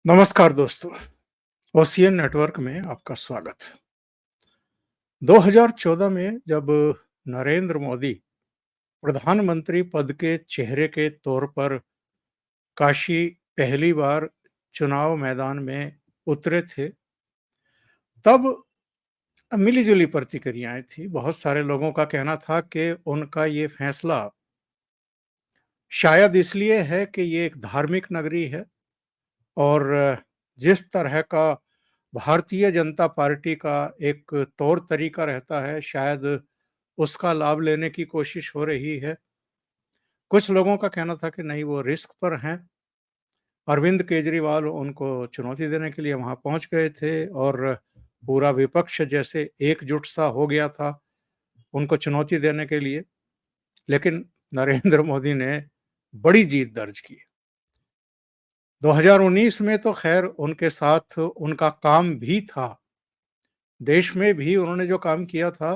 नमस्कार दोस्तों, ocean network में आपका स्वागत। 2014 में जब नरेंद्र मोदी प्रधानमंत्री पद के चेहरे के तौर पर काशी पहली बार चुनाव मैदान में उतरे थे, तब मिली-जुली प्रतिक्रियाएं थी। बहुत सारे लोगों का कहना था कि उनका ये फैसला शायद इसलिए है कि ये एक धार्मिक नगरी है और जिस तरह का भारतीय जनता पार्टी का एक तौर तरीका रहता है, शायद उसका लाभ लेने की कोशिश हो रही है। कुछ लोगों का कहना था कि नहीं, वो रिस्क पर हैं। अरविंद केजरीवाल उनको चुनौती देने के लिए वहाँ पहुँच गए थे और पूरा विपक्ष जैसे एकजुट सा हो गया था उनको चुनौती देने के लिए। लेकिन नरेंद्र मोदी ने बड़ी जीत दर्ज की। 2019 में तो खैर उनके साथ उनका काम भी था। देश में भी उन्होंने जो काम किया था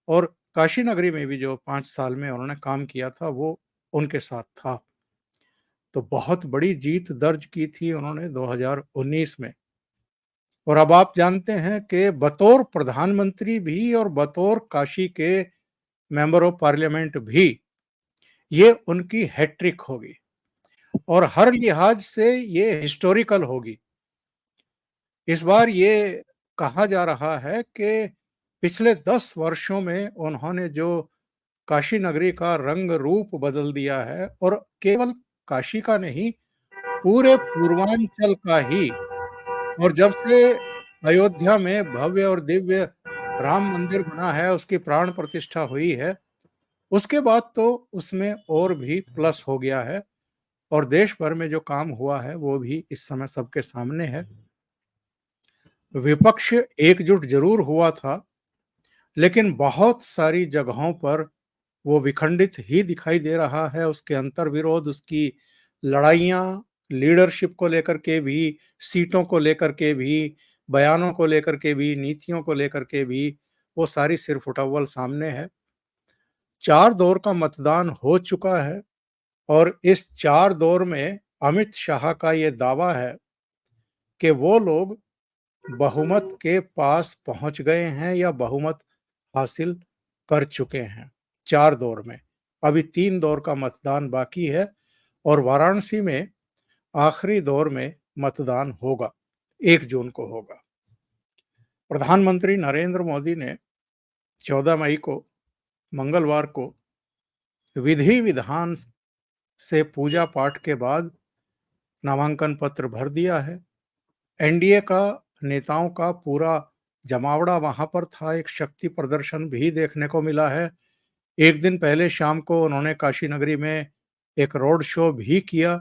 और काशी नगरी में भी जो 5 साल में उन्होंने काम किया था, वो उनके साथ था। तो बहुत बड़ी जीत दर्ज की थी उन्होंने 2019 में। और अब आप जानते हैं कि बतौर प्रधानमंत्री भी और बतौर काशी के मेंबर ऑफ पार्लियामेंट भी, ये उनकी हैट्रिक होगी और हर लिहाज से ये हिस्टोरिकल होगी। इस बार ये कहा जा रहा है कि पिछले 10 वर्षों में उन्होंने जो काशी नगरी का रंग रूप बदल दिया है, और केवल काशी का नहीं, पूरे पूर्वांचल का ही। और जब से अयोध्या में भव्य और दिव्य राम मंदिर बना है, उसकी प्राण प्रतिष्ठा हुई है, उसके बाद तो उसमें और भी प्लस हो गया है। और देश भर में जो काम हुआ है वो भी इस समय सबके सामने है। विपक्ष एकजुट जरूर हुआ था, लेकिन बहुत सारी जगहों पर वो विखंडित ही दिखाई दे रहा है। उसके अंतर्विरोध, उसकी लड़ाइयाँ लीडरशिप को लेकर के भी, सीटों को लेकर के भी, बयानों को लेकर के भी, नीतियों को लेकर के भी, वो सारी सिरफुटअव्वल सामने है। 4 दौर का मतदान हो चुका है और इस 4 दौर में अमित शाह का ये दावा है कि वो लोग बहुमत के पास पहुंच गए हैं या बहुमत हासिल कर चुके हैं 4 दौर में। अभी 3 दौर का मतदान बाकी है और वाराणसी में आखिरी दौर में मतदान होगा, 1 जून को होगा। प्रधानमंत्री नरेंद्र मोदी ने 14 मई को, मंगलवार को, विधि विधान से पूजा पाठ के बाद नामांकन पत्र भर दिया है। एनडीए का नेताओं का पूरा जमावड़ा वहां पर था। एक शक्ति प्रदर्शन भी देखने को मिला है। एक दिन पहले शाम को उन्होंने काशी नगरी में एक रोड शो भी किया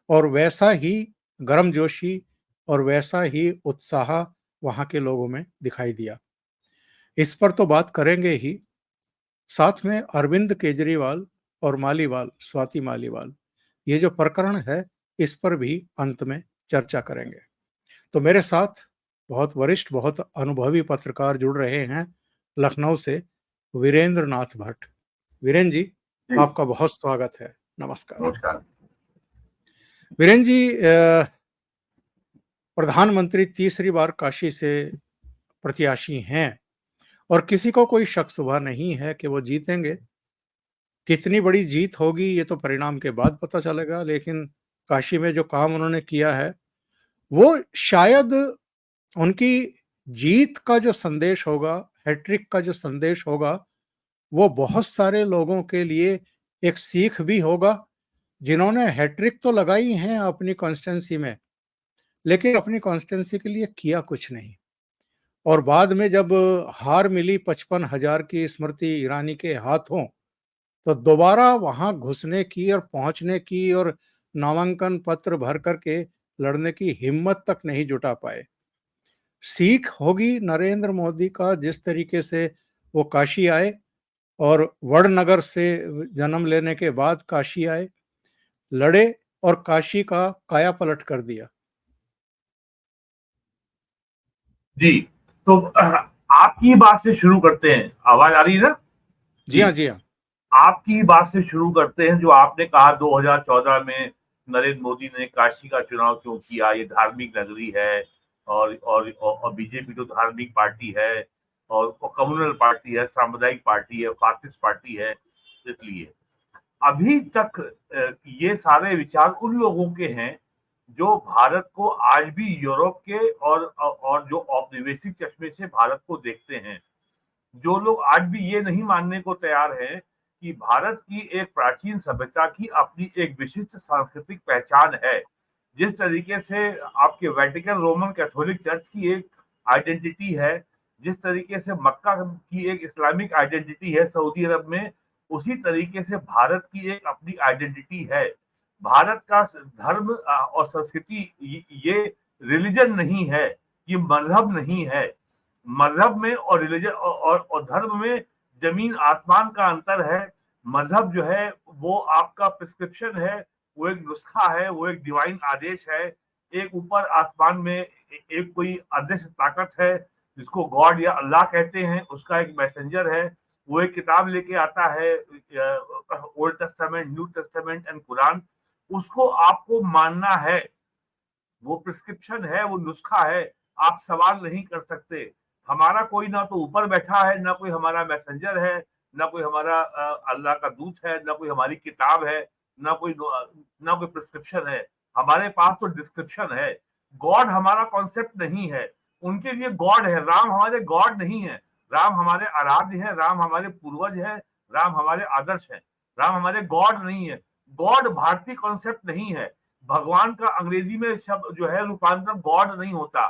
और वैसा ही गर्मजोशी और वैसा ही उत्साह वहां के लोगों में दिखाई दिया। इस पर तो बात करेंगे ही, साथ में अरविंद केजरीवाल और मालीवाल, स्वाति मालीवाल, ये जो प्रकरण है, इस पर भी अंत में चर्चा करेंगे। तो मेरे साथ बहुत वरिष्ठ, बहुत अनुभवी पत्रकार जुड़ रहे हैं लखनऊ से, वीरेंद्र नाथ भट्ट। वीरेंद्र जी, आपका बहुत स्वागत है। नमस्कार। नमस्कार। वीरेंद्र जी, प्रधानमंत्री तीसरी बार काशी से प्रत्याशी हैं और किसी को कोई शक शुबा नहीं है कि वो जीतेंगे। कितनी बड़ी जीत होगी ये तो परिणाम के बाद पता चलेगा, लेकिन काशी में जो काम उन्होंने किया है, वो शायद उनकी जीत का जो संदेश होगा, हैट्रिक का जो संदेश होगा, वो बहुत सारे लोगों के लिए एक सीख भी होगा, जिन्होंने हैट्रिक तो लगाई हैं अपनी कॉन्स्टिट्यूंसी में, लेकिन अपनी कॉन्स्टिट्यूंसी के लिए किया कुछ नहीं। और बाद में जब हार मिली 55,000 की स्मृति ईरानी के हाथों, तो दोबारा वहां घुसने की और पहुंचने की और नामांकन पत्र भर करके लड़ने की हिम्मत तक नहीं जुटा पाए। सीख होगी नरेंद्र मोदी का, जिस तरीके से वो काशी आए और वडनगर से जन्म लेने के बाद काशी आए, लड़े और काशी का काया पलट कर दिया। जी, तो आपकी बात से शुरू करते हैं। आवाज आ रही है ना? जी हाँ, जी हाँ। आपकी बात से शुरू करते हैं। जो आपने कहा 2014 में नरेंद्र मोदी ने काशी का चुनाव क्यों किया, ये धार्मिक नगरी है, और बीजेपी तो धार्मिक पार्टी है, और कम्युनल पार्टी है, सामुदायिक पार्टी है, फासिस्ट पार्टी है, इसलिए अभी तक ये सारे विचार उन लोगों के हैं जो भारत को आज भी यूरोप के और जो औपनिवेशिक चश्मे से भारत को देखते हैं, जो लोग आज भी ये नहीं मानने को तैयार हैं कि भारत की एक प्राचीन सभ्यता की अपनी एक विशिष्ट सांस्कृतिक पहचान है। जिस तरीके से आपके वेटिकन रोमन कैथोलिक चर्च की एक आइडेंटिटी है, जिस तरीके से मक्का की एक इस्लामिक आइडेंटिटी है सऊदी अरब में, उसी तरीके से भारत की एक अपनी आइडेंटिटी है। भारत का धर्म और संस्कृति ये रिलीजन नहीं है, ये मजहब नहीं है। मजहब में और रिलीजन और धर्म में जमीन आसमान का अंतर है। मजहब जो है वो आपका प्रिस्क्रिप्शन है, वो एक नुस्खा है, वो एक डिवाइन आदेश है। एक ऊपर आसमान में एक कोई अदृश्य ताकत है जिसको गॉड या अल्लाह कहते हैं, उसका एक मैसेंजर है। वो एक किताब लेके आता है, old testament, new testament and Quran. उसको आपको मानना है, वो प्रिस्क्रिप्शन है, वो नुस्खा है, आप सवाल नहीं कर सकते। हमारा कोई ना तो ऊपर बैठा है, ना कोई हमारा मैसेंजर है, ना कोई हमारा अल्लाह का दूत है, ना कोई हमारी किताब है, ना कोई प्रिस्क्रिप्शन है। हमारे पास तो डिस्क्रिप्शन है। गॉड हमारा कॉन्सेप्ट नहीं है, उनके लिए गॉड है। राम हमारे गॉड नहीं है, राम हमारे आराध्य है, राम हमारे पूर्वज है, राम हमारे आदर्श है, राम हमारे गॉड नहीं है। गॉड भारतीय कॉन्सेप्ट नहीं है। भगवान का अंग्रेजी में शब्द जो है रूपांतरण गॉड नहीं होता।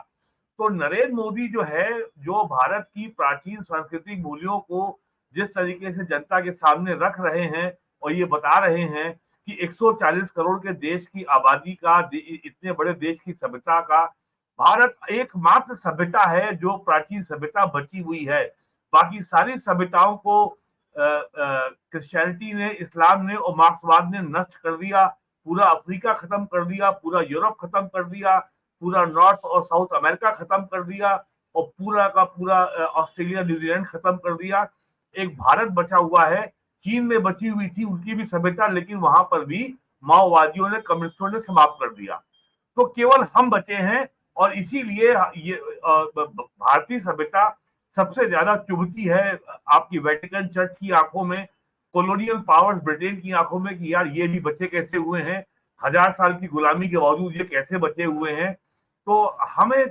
तो नरेंद्र मोदी जो है, जो भारत की प्राचीन सांस्कृतिक मूल्यों को जिस तरीके से जनता के सामने रख रहे हैं और ये बता रहे हैं कि 140 करोड़ के देश की आबादी का, इतने बड़े देश की सभ्यता का, भारत एकमात्र सभ्यता है जो प्राचीन सभ्यता बची हुई है। बाकी सारी सभ्यताओं को क्रिश्चियनिटी ने, इस्लाम ने और मार्क्सवाद ने नष्ट कर दिया। पूरा अफ्रीका खत्म कर दिया, पूरा यूरोप खत्म कर दिया, पूरा नॉर्थ और साउथ अमेरिका खत्म कर दिया, और पूरा का पूरा ऑस्ट्रेलिया, न्यूजीलैंड खत्म कर दिया। एक भारत बचा हुआ है। चीन में बची हुई थी उनकी भी सभ्यता, लेकिन वहां पर भी माओवादियों ने, कम्युनिस्टों ने समाप्त कर दिया। तो केवल हम बचे हैं, और इसीलिए ये भारतीय सभ्यता सबसे ज्यादा चुभती है आपकी वेटिकन चर्च की आंखों में, कॉलोनियल पावर्स ब्रिटेन की आंखों में, कि यार ये भी बचे कैसे हुए हैं, 1000 साल की गुलामी के बावजूद ये कैसे बचे हुए हैं। तो हमें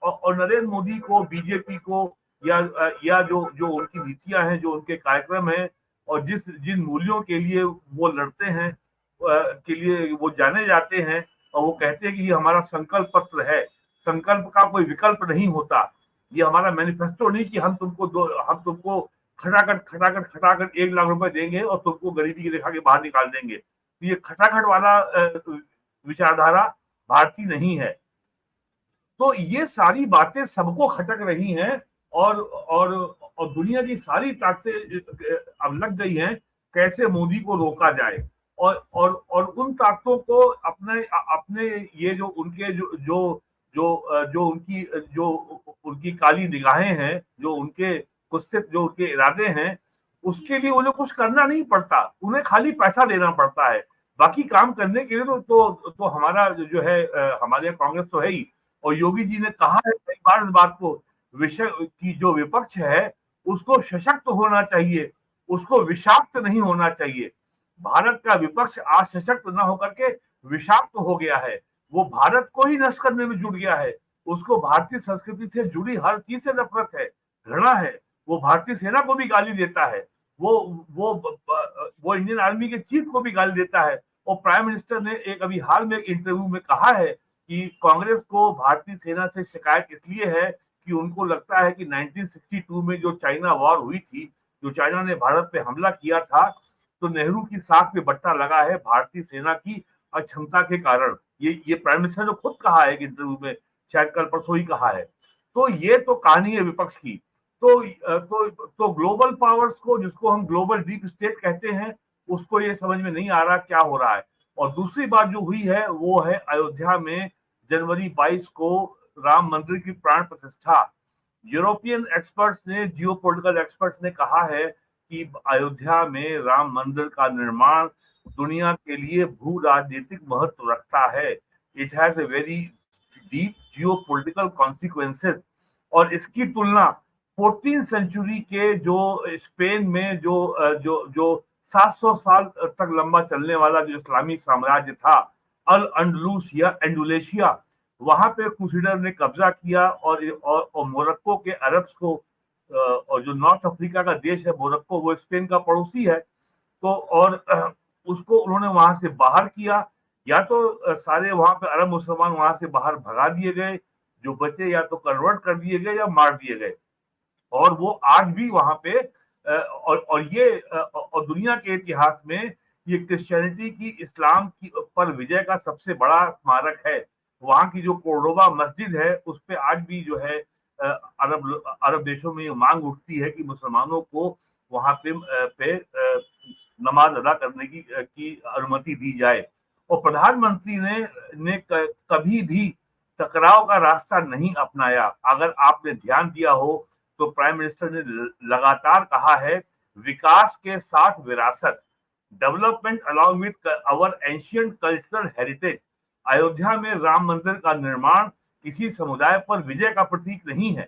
और नरेंद्र मोदी को, बीजेपी को, या जो जो उनकी नीतियां हैं, जो उनके कार्यक्रम हैं, और जिन मूल्यों के लिए वो लड़ते हैं, के लिए वो जाने जाते हैं, और वो कहते हैं कि ये हमारा संकल्प पत्र है। संकल्प का कोई विकल्प नहीं होता। ये हमारा मैनिफेस्टो नहीं कि हम तुमको खटाखट खटाखट 1 लाख रुपए देंगे और तुमको गरीबी की रेखा के बाहर निकाल देंगे। तो ये खटाखट वाला विचारधारा भारतीय नहीं है। तो ये सारी बातें सबको खटक रही हैं, और दुनिया की सारी ताकतें अब लग गई हैं कैसे मोदी को रोका जाए। और उन ताकतों को अपने अपने ये जो उनके जो उनकी काली निगाहें हैं, जो उनके कुत्सित जो उनके इरादे हैं, उसके लिए उन्हें कुछ करना नहीं पड़ता, उन्हें खाली पैसा देना पड़ता है। बाकी काम करने के लिए तो हमारा जो है, हमारे कांग्रेस तो है ही। और योगी जी ने कहा है कई बार इस बात को, विषय की जो विपक्ष है उसको सशक्त होना चाहिए, उसको विषाक्त नहीं होना चाहिए। भारत का विपक्ष आज सशक्त न होकर के विषाक्त हो गया है। वो भारत को ही नष्ट करने में जुट गया है। उसको भारतीय संस्कृति से जुड़ी हर चीज से नफरत है, घृणा है। वो भारतीय सेना को भी गाली देता है, वो इंडियन आर्मी के चीफ को भी गाली देता है। और प्राइम मिनिस्टर ने एक अभी हाल में एक इंटरव्यू में कहा है कि कांग्रेस को भारतीय सेना से शिकायत इसलिए है कि उनको लगता है कि 1962 में जो चाइना वॉर हुई थी, जो चाइना ने भारत पे हमला किया था, तो नेहरू की साख पे बट्टा लगा है भारतीय सेना की अक्षमता के कारण। ये प्राइम मिनिस्टर ने खुद कहा है एक इंटरव्यू में, शायद कल परसों ही कहा है। तो ये तो कहानी है विपक्ष की। तो ग्लोबल पावर्स को, जिसको हम ग्लोबल डीप स्टेट कहते हैं, उसको ये समझ में नहीं आ रहा क्या हो रहा है। और दूसरी बात जो हुई है वो है अयोध्या में जनवरी 22 को राम मंदिर की प्राण प्रतिष्ठा। यूरोपियन एक्सपर्ट्स ने, जियोपॉलिटिकल एक्सपर्ट्स ने कहा है कि अयोध्या में राम मंदिर का निर्माण दुनिया के लिए भू राजनीतिक महत्व रखता है। It has a very deep geopolitical consequences. और इसकी तुलना 14th सेंचुरी के जो स्पेन में जो जो 700 साल तक लंबा चलने वाला जो इस्लामी साम्राज्य था, अल अंडलूस या एंडुलेशिया, वहां पे क्रूसेडर ने कब्जा किया और मोरक्को के अरब्स को और जो नॉर्थ अफ्रीका का देश है मोरक्को, वो स्पेन का पड़ोसी है। तो और उसको उन्होंने वहां से बाहर किया। या तो सारे वहां पे अरब मुसलमान वहां से बाहर भगा दिए गए, जो बचे या तो कन्वर्ट कर दिए गए या मार दिए गए। और वो आज भी वहां पे और दुनिया के इतिहास में ये क्रिश्चियनिटी की इस्लाम की पर विजय का सबसे बड़ा स्मारक है। वहां की जो कोर्डोबा मस्जिद है उस पे आज भी जो है अरब देशों में मांग उठती है कि मुसलमानों को वहां पे नमाज अदा करने की अनुमति दी जाए। और प्रधानमंत्री ने कभी भी टकराव का रास्ता नहीं अपनाया। अगर आपने ध्यान दिया हो तो प्राइम मिनिस्टर ने लगातार कहा है, विकास के साथ विरासत, development along with our ancient cultural heritage. Ayodhya में राम मंदिर का निर्माण किसी समुदाय पर विजय का प्रतीक नहीं है,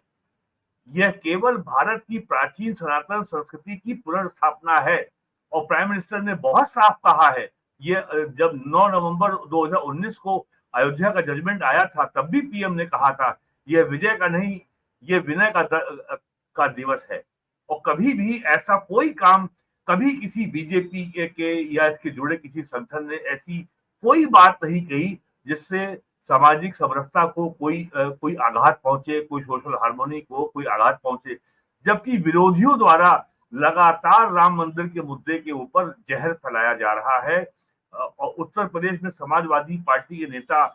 यह केवल भारत की प्राचीन सनातन संस्कृति की पुनर्स्थापना है। और प्राइम मिनिस्टर ने बहुत साफ कहा है, ये जब 9 नवंबर 2019 को अयोध्या का जजमेंट आया था तब भी पीएम ने कहा था, यह विजय का नहीं, ये विनय का दिवस है। और कभी भी ऐसा कोई काम, कभी किसी बीजेपी के या इसके जुड़े किसी संगठन ने ऐसी कोई बात नहीं कही जिससे सामाजिक समरसता को कोई आघात पहुंचे, कोई सोशल हार्मोनी को कोई आघात पहुंचे। जबकि विरोधियों द्वारा लगातार राम मंदिर के मुद्दे के ऊपर जहर फैलाया जा रहा है। और उत्तर प्रदेश में समाजवादी पार्टी के नेता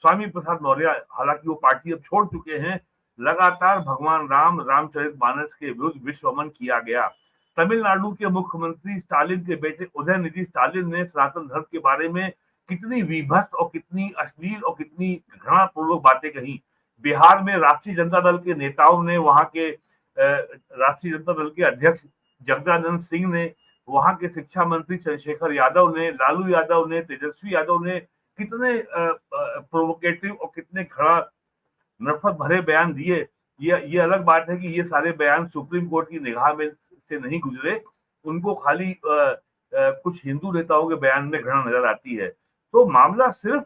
स्वामी प्रसाद मौर्य, हालांकि वो पार्टी अब छोड़ चुके हैं, लगातार भगवान रामचरितमानस के विरुद्ध विश्वमन किया गया। तमिलनाडु के मुख्यमंत्री स्टालिन के बेटे उदयनिधि स्टालिन ने सनातन धर्म के बारे में कितनी विभत्स और कितनी अश्लील और कितनी घृणापूर्वक बातें कही। बिहार में राष्ट्रीय जनता दल के नेताओं ने, वहां के राष्ट्रीय जनता दल के अध्यक्ष जगदानंद सिंह ने, वहां के शिक्षा मंत्री चंद्रशेखर यादव ने, लालू यादव ने, तेजस्वी यादव ने कितने प्रोवोकेटिव और कितने घृणा नफरत भरे बयान दिए। ये अलग बात है कि ये सारे बयान सुप्रीम कोर्ट की निगाह में से नहीं गुजरे, उनको खाली कुछ हिंदू नेताओं के बयान में घृणा नजर आती है। तो मामला सिर्फ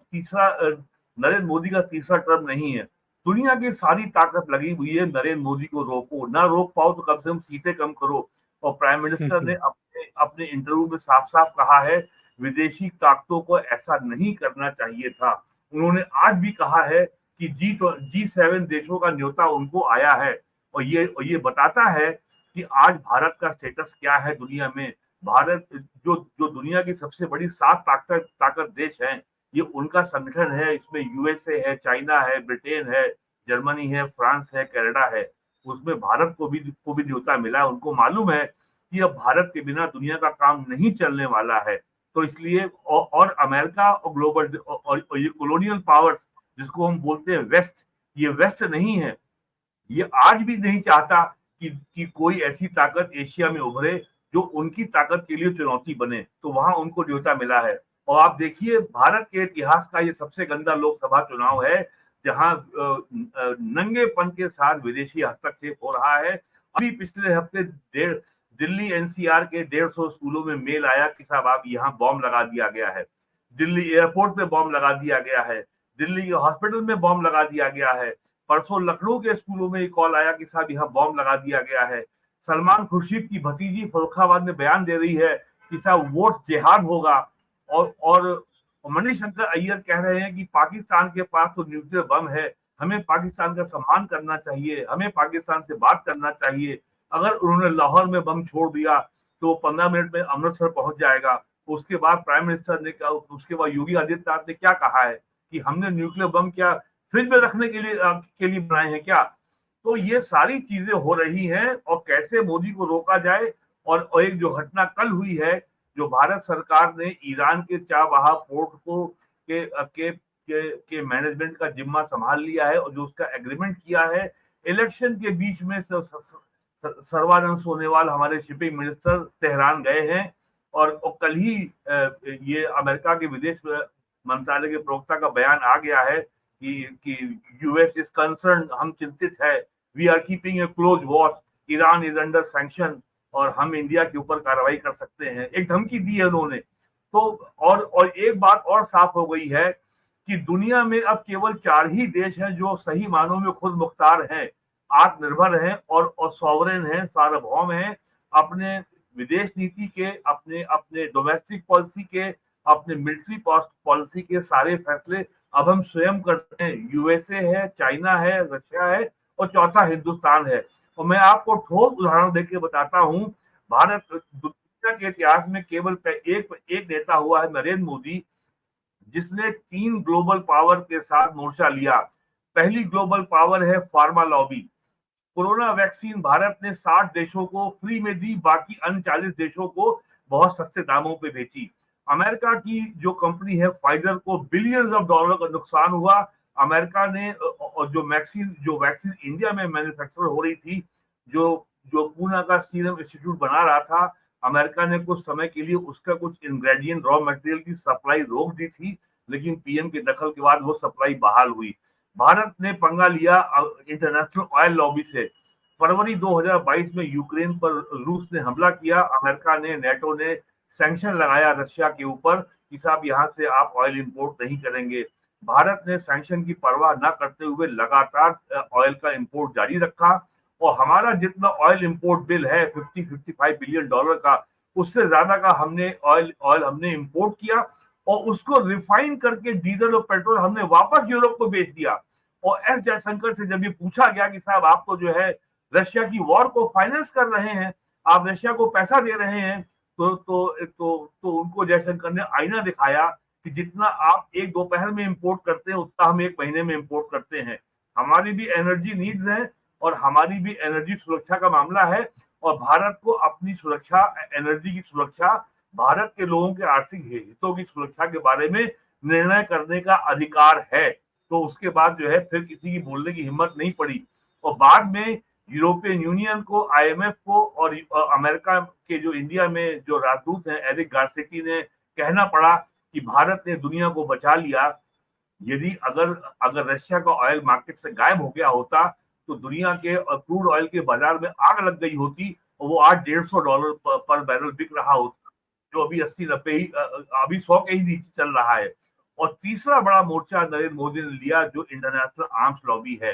नरेंद्र मोदी का तीसरा टर्म नहीं है, दुनिया की सारी ताकत लगी हुई है नरेंद्र मोदी को रोको। ना रोक पाओ तो कम से कम सीटें कम करो। और प्राइम मिनिस्टर ने अपने अपने इंटरव्यू में साफ साफ कहा है, विदेशी ताकतों को ऐसा नहीं करना चाहिए था। उन्होंने आज भी कहा है कि G7 देशों का न्योता उनको आया है। और ये बताता है कि आज भारत का स्टेटस क्या है दुनिया में। भारत जो जो दुनिया की सबसे बड़ी 7 ताकत देश हैं, ये उनका संगठन है। इसमें यूएसए है, चाइना है, ब्रिटेन है, जर्मनी है, फ्रांस है, कनाडा है। उसमें भारत को भी न्योता मिला। उनको मालूम है कि अब भारत के बिना दुनिया का काम नहीं चलने वाला है। तो इसलिए और अमेरिका और ग्लोबल और ये कॉलोनियल पावर्स जिसको हम बोलते हैं वेस्ट, ये वेस्ट नहीं है। ये आज भी नहीं चाहता कि कोई ऐसी ताकत एशिया में उभरे जो उनकी ताकत के लिए चुनौती बने। तो वहां उनको न्योता मिला है। और आप देखिए, भारत के इतिहास का ये सबसे गंदा लोकसभा चुनाव है जहां नंगेपन के साथ विदेशी हस्तक्षेप हो रहा है। अभी पिछले हफ्ते दिल्ली एनसीआर के 150 स्कूलों में मेल आया कि साहब आप यहाँ बॉम्ब लगा दिया गया है, दिल्ली एयरपोर्ट पे बॉम्ब लगा दिया गया है, दिल्ली के हॉस्पिटल में बॉम्ब लगा दिया गया है। परसों लखनऊ के स्कूलों में एक कॉल आया कि साहब यहाँ बॉम्ब लगा दिया गया है। सलमान खुर्शीद की भतीजी फर्रुखाबाद में बयान दे रही है कि साहब वोट जिहाद होगा। और मणिशंकर अय्यर कह रहे हैं कि पाकिस्तान के पास तो न्यूक्लियर बम है, हमें पाकिस्तान का सम्मान करना चाहिए, हमें पाकिस्तान से बात करना चाहिए। अगर उन्होंने लाहौर में बम छोड़ दिया तो 15 मिनट में अमृतसर पहुंच जाएगा। उसके बाद प्राइम मिनिस्टर ने कहा, उसके बाद योगी आदित्यनाथ ने क्या कहा है कि हमने न्यूक्लियर बम क्या फ्रिज में रखने के लिए बनाए हैं क्या। तो ये सारी चीजें हो रही हैं और कैसे मोदी को रोका जाए। और एक जो घटना कल हुई है, जो भारत सरकार ने ईरान के चाबहार पोर्ट को के मैनेजमेंट का जिम्मा संभाल लिया है और जो उसका एग्रीमेंट किया है, इलेक्शन के बीच में सर्बानंद सोनोवाल हमारे शिपिंग मिनिस्टर तेहरान गए हैं और कल ही ये अमेरिका के विदेश मंत्रालय के प्रवक्ता का बयान आ गया है कि यूएस इज कंसर्न, हम चिंतित है, we are keeping a close watch, Iran is under sanction और हम इंडिया के ऊपर कार्रवाई कर सकते हैं, एक धमकी दी है उन्होंने। तो और एक बात और साफ हो गई है कि दुनिया में अब केवल 4 ही देश हैं जो सही मानों में खुद मुख्तार हैं, आत्मनिर्भर हैं और सॉवरेन हैं, सार्वभौम हैं, अपने विदेश नीति के, अपने अपने डोमेस्टिक पॉलिसी के, अपने मिलिट्री पॉलिसी के सारे फैसले अब हम स्वयं करते हैं। यूएसए है, चाइना है, रशिया है और चौथा हिंदुस्तान है। और मैं आपको ठोस उदाहरण देके बताता हूं, भारत दुनिया के इतिहास में केवल एक नेता हुआ है, नरेंद्र मोदी, जिसने 3 ग्लोबल पावर के साथ मोर्चा लिया। पहली ग्लोबल पावर है pharma lobby. Corona vaccine Bharat ने 60 देशों को फ्री में दी, बाकी अन्य 40 देशों को बहुत सस्ते दामों पे बेची। अमेरिका की जो कंपनी है फाइजर को बिलियंस ऑफ डॉलर का नुकसान हुआ। अमेरिका ने और जो वैक्सीन इंडिया में मैन्युफैक्चर हो रही थी, जो जो पूना का सीरम इंस्टीट्यूट बना रहा था, अमेरिका ने कुछ समय के लिए उसका कुछ इंग्रेडिएंट रॉ मटेरियल की सप्लाई रोक दी थी, लेकिन पीएम के दखल के बाद वो सप्लाई बहाल हुई। भारत ने पंगा लिया इंटरनेशनल ऑयल लॉबी से। फरवरी 2022 में यूक्रेन पर रूस ने हमला किया, अमेरिका ने, नेटो ने सैंक्शन लगाया रशिया के ऊपर कि साहब यहाँ से आप ऑयल इंपोर्ट नहीं करेंगे। भारत ने सैंक्शन की परवाह न करते हुए लगातार ऑयल का इंपोर्ट जारी रखा और हमारा जितना ऑयल इंपोर्ट बिल है 55 बिलियन डॉलर का, उससे ज्यादा का ऑयल हमने इंपोर्ट किया और उसको रिफाइन करके डीजल और पेट्रोल हमने वापस यूरोप को बेच दिया। और एस जयशंकर से जब ये पूछा गया कि साहब आप तो जो है रशिया की वॉर को फाइनेंस कर रहे हैं, आप रशिया को पैसा दे रहे हैं, तो उनको जयशंकर ने आईना दिखाया कि जितना आप एक दोपहर में इंपोर्ट करते हैं उतना हम एक महीने में इंपोर्ट करते हैं। हमारी भी एनर्जी नीड्स है और हमारी भी एनर्जी सुरक्षा का मामला है और भारत को अपनी सुरक्षा, एनर्जी की सुरक्षा, भारत के लोगों के आर्थिक हितों की सुरक्षा के बारे में निर्णय करने का अधिकार है। तो उसके बाद जो है फिर किसी की बोलने की हिम्मत नहीं पड़ी और बाद में यूरोपियन यूनियन को, आईएमएफ को और अमेरिका के जो इंडिया में जो राजदूत हैं एरिक गारसेटी ने कहना पड़ा कि भारत ने दुनिया को बचा लिया। यदि अगर रशिया का ऑयल मार्केट से गायब हो गया होता तो दुनिया के क्रूड ऑयल के बाजार में आग लग गई होती और वो आज $150 पर बैरल बिक रहा होता, जो अभी 80-90 ही, अभी 100 के ही नीचे चल रहा है। और तीसरा बड़ा मोर्चा नरेंद्र मोदी ने लिया जो इंटरनेशनल आर्म्स लॉबी है।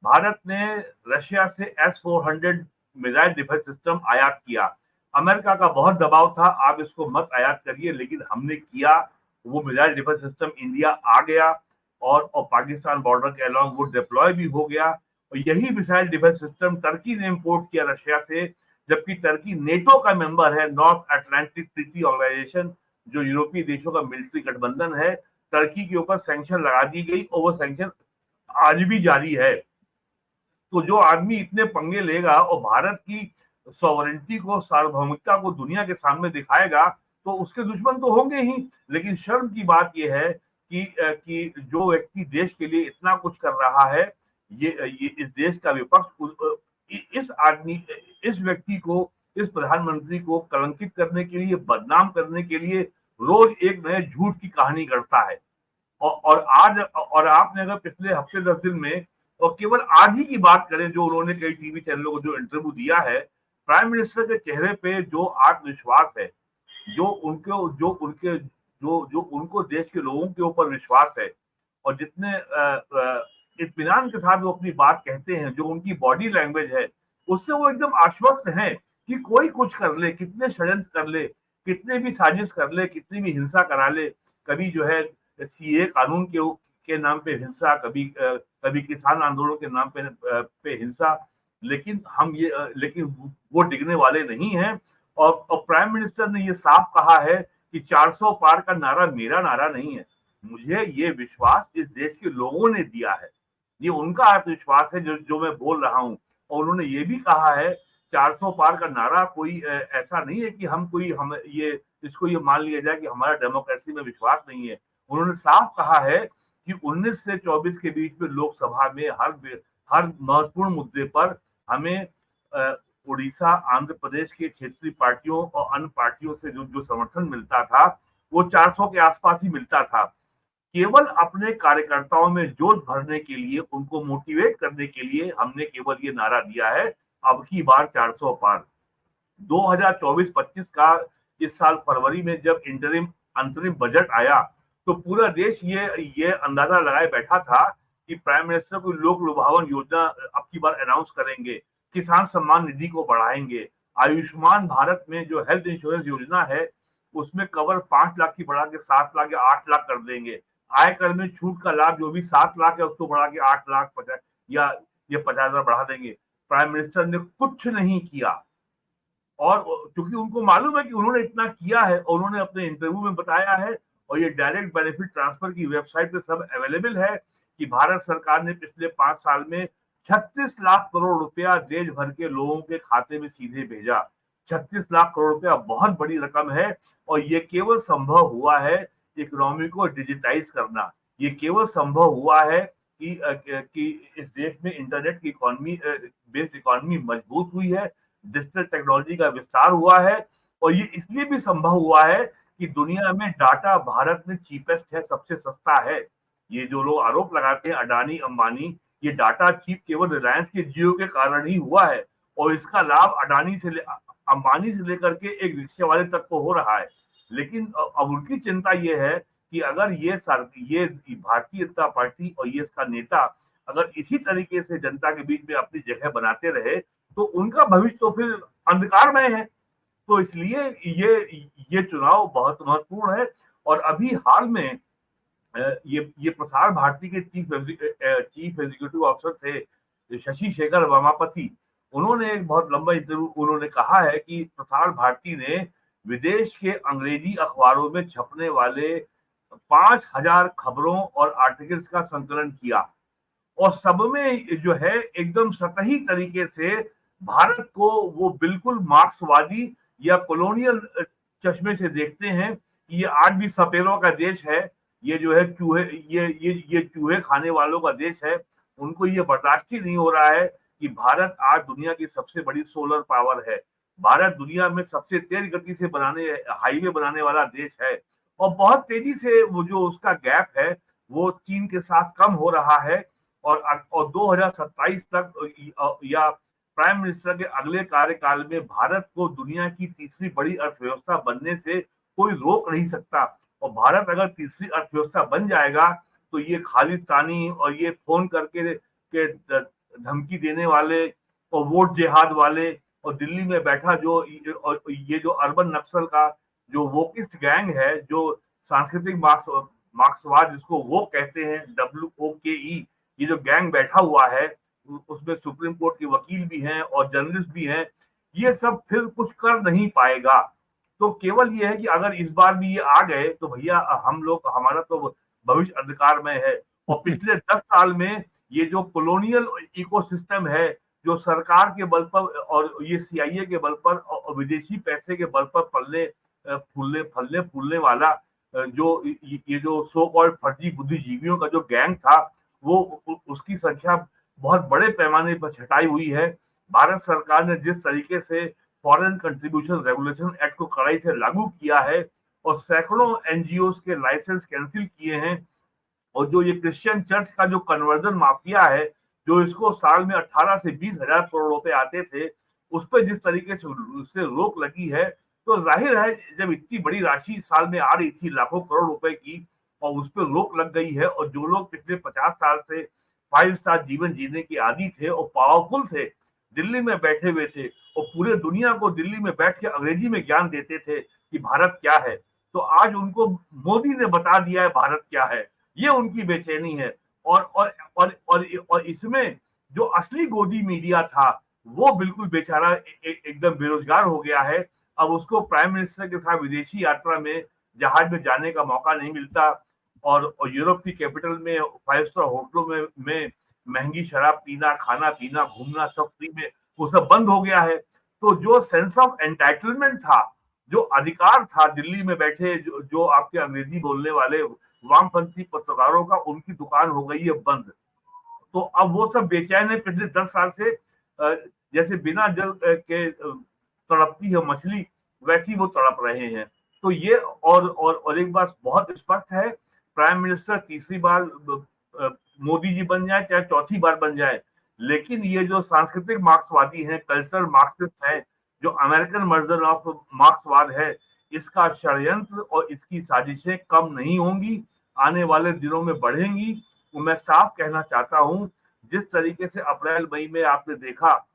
भारत ने रशिया से S-400 मिसाइल डिफेंस सिस्टम आयात किया। अमेरिका का बहुत दबाव था, आप इसको मत आयात करिए, लेकिन हमने किया। वो मिसाइल डिफेंस सिस्टम इंडिया आ गया और पाकिस्तान बॉर्डर के अलॉन्ग वो डिप्लॉय भी हो गया। और यही मिसाइल डिफेंस सिस्टम टर्की ने इंपोर्ट किया रशिया से, जबकि टर्की नेटो का मेंबर है, नॉर्थ अटलांटिक ट्रीटी ऑर्गेनाइजेशन, जो यूरोपीय देशों का मिलिट्री गठबंधन है। टर्की के ऊपर सैंक्शन लगा दी गई और वो सैंक्शन आज भी जारी है। तो जो आदमी इतने पंगे लेगा और भारत की सॉवरेंटी को, सार्वभौमिकता को दुनिया के सामने दिखाएगा, तो उसके दुश्मन तो होंगे ही। लेकिन शर्म की बात यह है कि जो व्यक्ति देश के लिए इतना कुछ कर रहा है, ये इस देश का विपक्ष इस आदमी, इस व्यक्ति को, इस प्रधानमंत्री को कलंकित करने के लिए, बदनाम करने के लिए रोज एक नए झूठ की कहानी गढ़ता है। और आपने अगर पिछले हफ्ते 10 दिन में और केवल आज ही की बात करें, जो उन्होंने कई टीवी चैनलों को जो इंटरव्यू दिया है, प्राइम मिनिस्टर के चेहरे पे जो आत्मविश्वास है, जो उनको देश के लोगों के ऊपर विश्वास है और जितने इत्मीनान के साथ वो अपनी बात कहते हैं, जो उनकी बॉडी लैंग्वेज है, उससे वो एकदम आश्वस्त हैं कि कोई कुछ कर ले, कितने षड्यंत्र कर ले, कितने भी साजिश कर ले, कितनी भी हिंसा करा ले, कभी जो है सीए कानून के नाम पे हिंसा, कभी किसान आंदोलन के नाम पे हिंसा, लेकिन वो डिगने वाले नहीं हैं। और प्राइम मिनिस्टर ने ये साफ कहा है कि 400 पार का नारा मेरा नारा नहीं है, मुझे ये विश्वास इस देश के लोगों ने दिया है, ये उनका आत्मविश्वास है जो मैं बोल रहा हूँ। और उन्होंने ये भी कहा है 400 पार का नारा कोई ऐसा नहीं है कि हम इसको ये मान लिया जाए कि हमारा डेमोक्रेसी में विश्वास नहीं है। उन्होंने साफ कहा है कि 19 से 24 के बीच में लोकसभा में हर महत्वपूर्ण मुद्दे पर हमें उड़ीसा, आंध्र प्रदेश के क्षेत्रीय पार्टियों और अन्य पार्टियों से जो जो समर्थन मिलता था वो 400 के आसपास ही मिलता था। केवल अपने कार्यकर्ताओं में जोश भरने के लिए, उनको मोटिवेट करने के लिए हमने केवल ये नारा दिया है, अब की बार 400 पार। 2024-25 का इस साल फरवरी में जब अंतरिम बजट आया तो पूरा देश ये अंदाजा लगाए बैठा था कि प्राइम मिनिस्टर कोई लोक लुभावन योजना अब की बार अनाउंस करेंगे, किसान सम्मान निधि को बढ़ाएंगे, आयुष्मान भारत में जो हेल्थ इंश्योरेंस योजना है उसमें कवर 5 लाख की बढ़ा के 7 लाख या 8 लाख कर देंगे, आयकर में छूट का लाभ जो भी 7 लाख है उसको बढ़ा के 8 लाख 50 या ये 50,000 बढ़ा देंगे। प्राइम मिनिस्टर ने कुछ नहीं किया और क्योंकि उनको मालूम है कि उन्होंने इतना किया है, उन्होंने अपने इंटरव्यू में बताया है और ये डायरेक्ट बेनिफिट ट्रांसफर की वेबसाइट पे सब अवेलेबल है कि भारत सरकार ने पिछले 5 साल में 36 लाख करोड़ रुपया देश भर के लोगों के खाते में सीधे भेजा। 36 लाख करोड़ रुपया बहुत बड़ी रकम है और ये केवल संभव हुआ है इकोनॉमी को डिजिटाइज करना। ये केवल संभव हुआ है कि इस देश में इंटरनेट की इकोनॉमी बेस्ड इकोनॉमी मजबूत हुई है, डिजिटल टेक्नोलॉजी का विस्तार हुआ है और ये इसलिए भी संभव हुआ है कि दुनिया में डाटा भारत में चीपेस्ट है, सबसे सस्ता है। ये जो लोग आरोप लगाते हैं अडानी अंबानी, ये डाटा चीप केवल रिलायंस के जियो के कारण ही हुआ है और इसका लाभ अंबानी से लेकर के एक रिक्शे वाले तक को हो रहा है। लेकिन अब उनकी चिंता ये है कि अगर ये भारतीय जनता पार्टी और ये इसका नेता अगर इसी तरीके से जनता के बीच में अपनी जगह बनाते रहे तो उनका भविष्य तो फिर अंधकारमय है। तो इसलिए ये चुनाव बहुत महत्वपूर्ण है और अभी हाल में ये प्रसार भारती के चीफ एग्जीक्यूटिव ऑफिसर थे शशि शेखर वेम्पति। उन्होंने एक बहुत लंबा इंटरव्यू उन्होंने कहा है कि प्रसार भारती ने विदेश के अंग्रेजी अखबारों में छपने वाले 5,000 खबरों और आर्टिकल्स का संकलन किया और सब में जो है एकदम सतही तरीके से भारत को वो बिल्कुल मार्क्सवादी या कॉलोनियल चश्मे से देखते हैं कि ये आज भी सपेरों का देश है, ये जो है चूहे ये चूहे खाने वालों का देश है। उनको ये बर्दाश्त ही नहीं हो रहा है कि भारत आज दुनिया की सबसे बड़ी सोलर पावर है, भारत दुनिया में सबसे तेज गति से हाईवे बनाने वाला देश है और बहुत तेजी से वो जो उसका गैप है वो चीन के साथ कम हो रहा है और 2027 तक या प्राइम मिनिस्टर के अगले कार्यकाल में भारत को दुनिया की तीसरी बड़ी अर्थव्यवस्था बनने से कोई रोक नहीं सकता और भारत अगर तीसरी अर्थव्यवस्था बन जाएगा तो ये खालिस्तानी और ये फोन करके के धमकी देने वाले और वोट जिहाद वाले और दिल्ली में बैठा ये जो अर्बन नक्सल का जो वोकिस्ट गैंग है, जो सांस्कृतिक मार्क्सवाद जिसको वो कहते हैं WOKE, ये जो गैंग बैठा हुआ है उसमें सुप्रीम कोर्ट के वकील भी हैं और जर्नलिस्ट भी हैं, ये सब फिर कुछ कर नहीं पाएगा। तो केवल ये है कि अगर इस बार भी ये आ गए तो भैया हमारा तो भविष्य अंधकार में है और पिछले 10 साल में ये जो कॉलोनियल इकोसिस्टम है, जो सरकार के बल पर और ये CIA के बल पर और विदेशी पैसे के बल पर फलने फूलने वाला जो ये जो सो कॉल्ड फर्जी बुद्धिजीवियों का जो गैंग था वो उसकी संख्या बहुत बड़े पैमाने पर छटाई हुई है। भारत सरकार ने जिस तरीके से फॉरेन कंट्रीब्यूशन रेगुलेशन एक्ट को कड़ाई से लागू किया है और सैकड़ों NGOs के लाइसेंस कैंसिल किए हैं और जो ये क्रिश्चियन चर्च का जो कन्वर्जन माफिया है, जो इसको साल में 18 से 20 हजार करोड़ रुपए आते थे, उस पर जिस तरीके से उससे रोक लगी है तो जाहिर है जब इतनी बड़ी राशि साल में आ रही थी लाखों करोड़ रुपए की और उस पर रोक लग गई है और जो लोग पिछले 50 साल से 5 स्टार जीवन जीने के आदी थे और पावरफुल थे, दिल्ली में बैठे हुए थे और पूरे दुनिया को दिल्ली में बैठ के अंग्रेजी में ज्ञान देते थे कि भारत क्या है, तो आज उनको मोदी ने बता दिया है भारत क्या है। ये उनकी बेचैनी है और इसमें जो असली गोदी मीडिया था वो बिल्कुल बेचारा एकदम बेरोजगार हो गया है। अब उसको प्राइम मिनिस्टर के साथ विदेशी यात्रा में जहाज में जाने का मौका नहीं मिलता और यूरोप की कैपिटल में 5 स्टार होटलों में महंगी शराब पीना, खाना पीना, घूमना सब फ्री में वो सब बंद हो गया है। तो जो सेंस ऑफ एंटाइटलमेंट था, जो अधिकार था दिल्ली में बैठे जो आपके अंग्रेजी बोलने वाले वामपंथी पत्रकारों का, उनकी दुकान हो गई है बंद। तो अब वो सब बेचैन है पिछले 10 साल से जैसे बिना जल के तड़पती है मछली, वैसी वो तड़प रहे हैं। तो ये और एक बात बहुत स्पष्ट है, प्राइम मिनिस्टर तीसरी बार मोदी जी बन जाए चाहे चौथी बार बन जाए, लेकिन ये जो सांस्कृतिक मार्क्सवादी हैं, कल्चरल मार्क्सिस्ट हैं, जो अमेरिकन वर्जन ऑफ मार्क्सवाद है, इसका षड्यंत्र और इसकी साजिशें कम नहीं होंगी, आने वाले दिनों में बढ़ेंगी। तो मैं साफ कहना चाहता हूं, जिस तरीके से अप्रैल मई में आपने देखा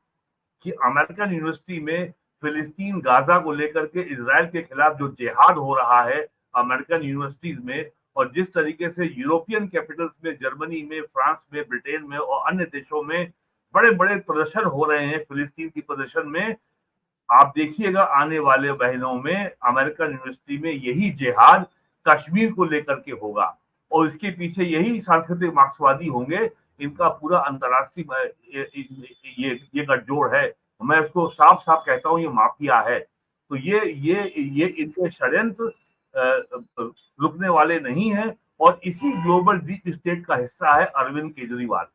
कि अमेरिकन यूनिवर्सिटी में फिलिस्तीन गाजा को लेकर के इजराइल के खिलाफ जो जिहाद हो रहा है अमेरिकन यूनिवर्सिटीज में, और जिस तरीके से यूरोपियन कैपिटल्स में, जर्मनी में, फ्रांस में, ब्रिटेन में और अन्य देशों में बड़े बड़े प्रदर्शन हो रहे हैं फिलिस्तीन की प्रदर्शन में, आप देखिएगा आने वाले महीनों में अमेरिकन यूनिवर्सिटी में यही जिहाद कश्मीर को लेकर के होगा और इसके पीछे यही सांस्कृतिक मार्क्सवादी होंगे। इनका पूरा अंतर्राष्ट्रीय ये गठजोड़ है। मैं इसको साफ साफ कहता हूं, ये माफिया है। तो ये इनके षड्यंत्र रुकने वाले नहीं है और इसी ग्लोबल डीप स्टेट का हिस्सा है अरविंद केजरीवाल,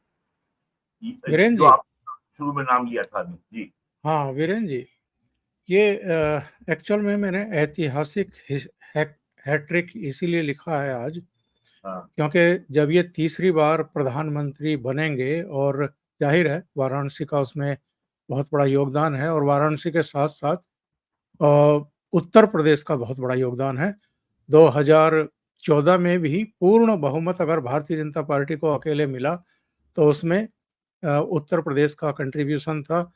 वीरेन जो जी। आप शुरू में नाम लिया था अभी जी। हाँ वीरेन जी, ये एक्चुअल में मैंने ऐतिहासिक हैट्रिक इसीलिए लिखा है आज, हाँ क्योंकि जब ये तीसरी बार प्रधानमंत्री बनेंगे, और जाहिर है वाराणसी का उसमें बहुत बड़ा योगदान है, और वाराणसी के साथ साथ उत्तर प्रदेश का बहुत बड़ा योगदान है। 2014 में भी पूर्ण बहुमत अगर भारतीय जनता पार्टी को अकेले मिला तो उसमें उत्तर प्रदेश का कंट्रीब्यूशन था।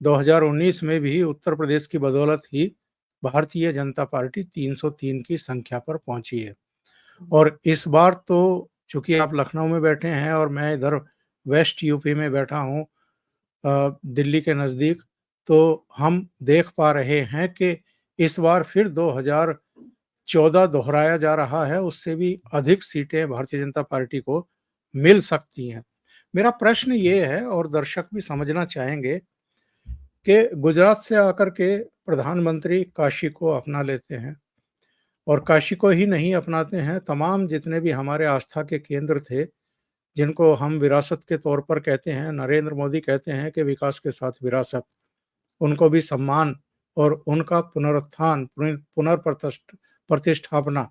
2019 में भी उत्तर प्रदेश की बदौलत ही भारतीय जनता पार्टी 303 की संख्या पर पहुंची है। और इस बार तो चूंकि आप लखनऊ में बैठे हैं और मैं इधर वेस्ट यूपी में बैठा हूं, दिल्ली के नज़दीक, तो हम देख पा रहे हैं कि इस बार फिर 2014 दोहराया जा रहा है, उससे भी अधिक सीटें भारतीय जनता पार्टी को मिल सकती हैं। मेरा प्रश्न ये है, और दर्शक भी समझना चाहेंगे, कि गुजरात से आकर के प्रधानमंत्री काशी को अपना लेते हैं, और काशी को ही नहीं अपनाते हैं, तमाम जितने भी हमारे आस्था के केंद्र थे, जिनको हम विरासत के तौर पर कहते हैं, नरेंद्र मोदी कहते हैं कि विकास के साथ विरासत, उनको भी सम्मान और उनका पुनरुत्थान, प्रतिष्ठापना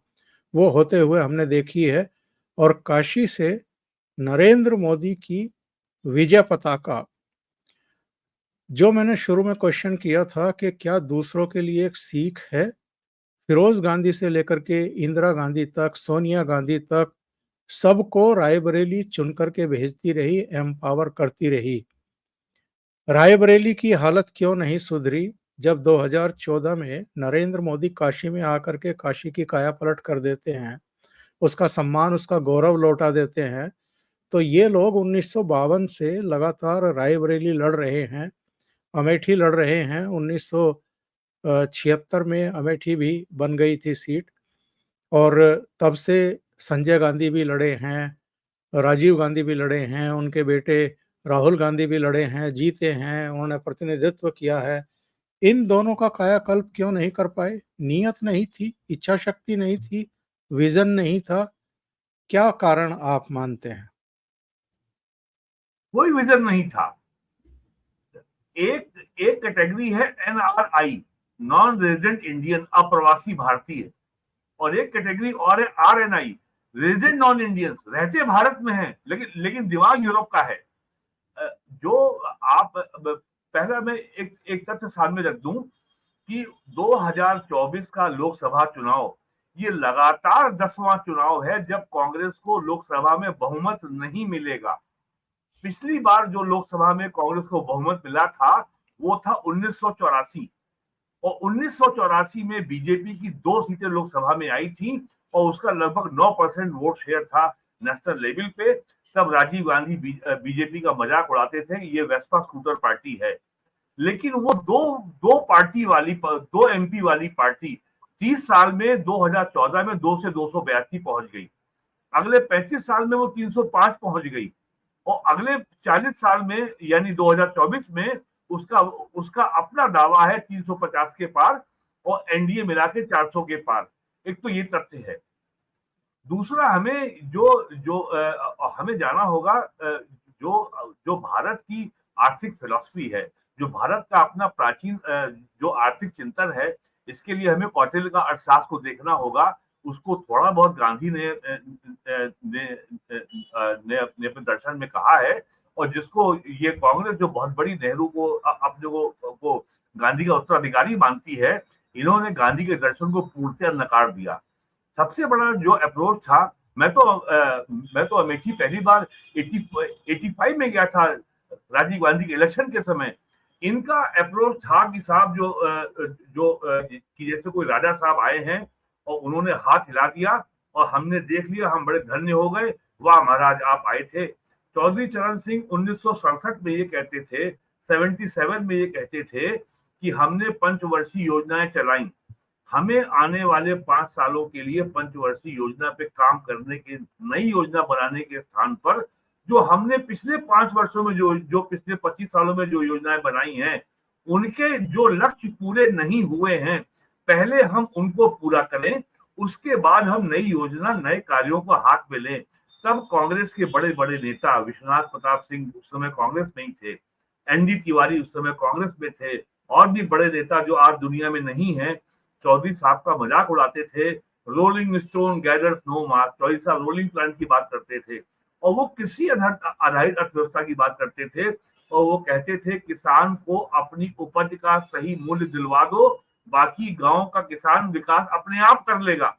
वो होते हुए हमने देखी है। और काशी से नरेंद्र मोदी की विजय पताका, जो मैंने शुरू में क्वेश्चन किया था कि क्या दूसरों के लिए एक सीख है, फिरोज गांधी से लेकर के इंदिरा गांधी तक, सोनिया गांधी तक, सबको रायबरेली चुन करके भेजती रही, एम्पावर करती रही। रायबरेली की हालत क्यों नहीं सुधरी जब 2014 में नरेंद्र मोदी काशी में आकर के काशी की काया पलट कर देते हैं, उसका सम्मान, उसका गौरव लौटा देते हैं। तो ये लोग 1952 से लगातार रायबरेली लड़ रहे हैं, अमेठी लड़ रहे हैं। 1976 में अमेठी भी बन गई थी सीट, और तब से संजय गांधी भी लड़े हैं, राजीव गांधी भी लड़े हैं, उनके बेटे राहुल गांधी भी लड़े हैं, जीते हैं, उन्होंने प्रतिनिधित्व किया है। इन दोनों का कायाकल्प क्यों नहीं कर पाए? नीयत नहीं थी, इच्छा शक्ति नहीं थी, विजन नहीं था? क्या कारण आप मानते हैं? कोई विजन नहीं था। एक एक कैटेगरी है एनआरआई, नॉन रेजिडेंट इंडियन, अप्रवासी भारतीय, और एक कैटेगरी और है आरएनआई, रेजिडेंट नॉन इंडियंस, रहते भारत में हैं लेकिन दिमाग यूरोप का है। जो आप पहला मैं एक तथ्य सामने रख दूं कि 2024 का लोकसभा चुनाव ये लगातार 10वां चुनाव है जब कांग्रेस को लोकसभा में बहुमत नहीं मिलेगा। पिछली बार जो लोकसभा में कांग्रेस को बहुमत मिला था वो था 1984, और 1984 में बीजेपी की 2 सीटें लोकसभा में आई थी और उसका लगभग 9% वोट शेयर था नेशनल लेवल पे। तब राजीव गांधी बीजेपी का मजाक उड़ाते थे कि ये वेस्पा स्कूटर पार्टी है। लेकिन वो दो दो पार्टी वाली, 2 एमपी वाली पार्टी 30 साल में 2014 में 2 से 282 पहुंच गई, अगले 35 साल में वो 305 पहुंच गई, और अगले 40 साल में यानी 2024 में उसका उसका अपना दावा है 350 के पार और एनडीए मिला के 400 के पार। एक तो ये तथ्य है। दूसरा, हमें जो जो हमें जाना होगा, जो जो भारत की आर्थिक फिलॉसफी है, जो भारत का अपना प्राचीन जो आर्थिक चिंतन है, इसके लिए हमें कौटिल्य का अर्थशास्त्र को देखना होगा। उसको थोड़ा बहुत गांधी ने अपने दर्शन में कहा है, और जिसको ये कांग्रेस जो बहुत बड़ी नेहरू को अपने को गांधी का उत्तराधिकारी मानती है, इन्होंने गांधी के दर्शन को पूर्णतः नकार दिया। सबसे बड़ा जो अप्रोच था, मैं तो अमेठी पहली बार 85 में गया था, राजीव गांधी के इलेक्शन के समय। इनका अप्रोच था कि साहब कि जैसे कोई राजा साहब आए हैं और उन्होंने हाथ हिला दिया और हमने देख लिया, हम बड़े धन्य हो गए, वाह महाराज आप आए थे। चौधरी चरण सिंह 1967 में ये कहते थे, 77 में ये कहते थे कि हमने पंचवर्षीय योजनाएं चलाई, हमें आने वाले 5 सालों के लिए पंचवर्षीय योजना पे काम करने की, नई योजना बनाने के स्थान पर जो हमने पिछले 5 वर्षों में जो पिछले 25 सालों में जो योजनाएं बनाई हैं, उनके जो लक्ष्य पूरे नहीं हुए हैं, पहले हम उनको पूरा करें, उसके बाद हम नई योजना, नए कार्यों को हाथ में लें। तब कांग्रेस के बड़े बड़े नेता, विश्वनाथ प्रताप सिंह उस समय कांग्रेस में ही थे, एनडी तिवारी उस समय कांग्रेस में थे, और भी बड़े नेता जो आज दुनिया में नहीं है, चौधरी साहब का मजाक उड़ाते थे। रोलिंग स्टोन गैदर्स नो मास, चौधरी साहब रोलिंग प्लांट की बात करते थे, और वो कृषि आधारित अर्थव्यवस्था की बात करते थे, और वो कहते थे किसान को अपनी उपज का सही मूल्य दिलवा दो, बाकी गांव का किसान विकास अपने आप कर लेगा।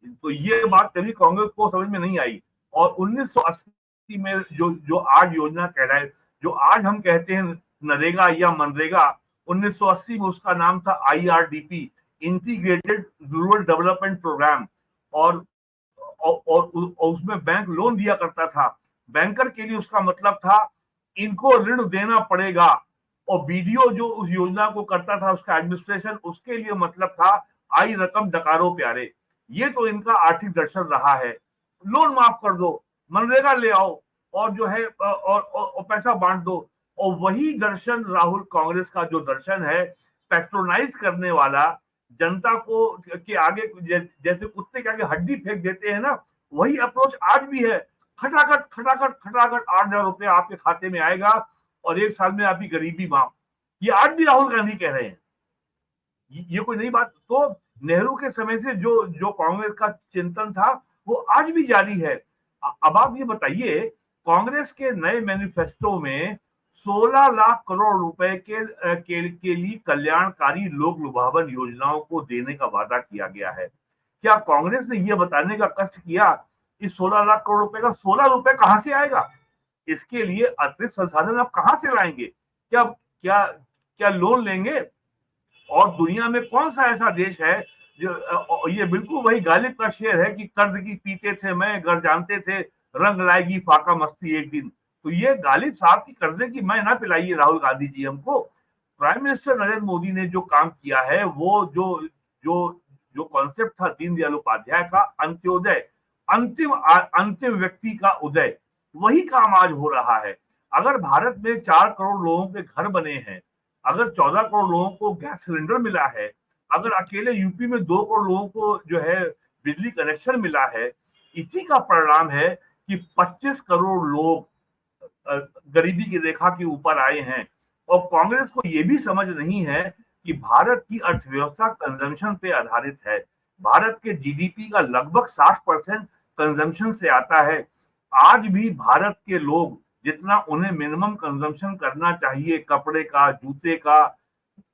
तो ये बात कभी कांग्रेस को समझ में नहीं आई। और 1980 में जो आज योजना कहलाए, जो आज हम कहते हैं नरेगा या मनरेगा, 1980 में उसका नाम था IRDP, integrated rural development program. और उसमें बैंक लोन दिया करता था। बैंकर के लिए उसका मतलब था इनको ऋण देना पड़ेगा, और बीडीओ जो उस योजना को करता था, उसका एडमिनिस्ट्रेशन, उसके लिए मतलब था आई रकम डकारो प्यारे। ये तो इनका आर्थिक दर्शन रहा है। लोन माफ कर दो, मनरेगा ले आओ, और जो है और पैसा बांट दो। और वही दर्शन राहुल कांग्रेस का जो दर्शन है, पैट्रोनाइज करने वाला, जनता को के आगे जैसे कुत्ते के आगे हड्डी फेंक देते हैं ना, वही अप्रोच आज भी है। खटाखट खटाखट खटाखट 8,000 रुपया आपके खाते में आएगा और 1 साल में आपकी गरीबी माफ। ये आज भी राहुल गांधी कह रहे हैं, ये कोई नई बात। तो नेहरू के समय से जो जो कांग्रेस का चिंतन था, वो आज भी जारी है। अब आप ये बताइए, कांग्रेस के नए मैनिफेस्टो में 16 लाख करोड़ रुपए के लिए कल्याणकारी लोक लुभावन योजनाओं को देने का वादा किया गया है। क्या कांग्रेस ने यह बताने का कष्ट किया इस 16 लाख करोड़ रुपए का 16 रुपए कहां से आएगा? इसके लिए अतिरिक्त संसाधन आप कहां से लाएंगे? क्या क्या क्या लोन लेंगे? और दुनिया में कौन सा ऐसा देश है जो, ये बिल्कुल वही गालिब का शेर है कि कर्ज की पीते थे मैं, घर जानते थे रंग लाएगी फाका मस्ती एक दिन। तो ये गालिब साहब की कर्जे की मैं ना पिलाइए राहुल गांधी जी हमको। प्राइम मिनिस्टर नरेंद्र मोदी ने जो काम किया है, वो जो जो जो कॉन्सेप्ट था दीनदयाल उपाध्याय का, अंत्योदय, अंतिम व्यक्ति का उदय, वही काम आज हो रहा है। अगर भारत में 4 करोड़ लोगों के घर बने हैं, अगर 14 करोड़ लोगों को गैस सिलेंडर मिला है, अगर अकेले यूपी में 2 करोड़ लोगों को जो है बिजली कनेक्शन मिला है, इसी का परिणाम है कि 25 करोड़ लोग गरीबी की रेखा के ऊपर आए हैं। और कांग्रेस को यह भी समझ नहीं है कि भारत की अर्थव्यवस्था कंजम्पशन पे आधारित है। भारत के जीडीपी का लगभग 60% कंजम्पशन से आता है। आज भी भारत के लोग जितना उन्हें मिनिमम कंजम्पशन करना चाहिए, कपड़े का, जूते का,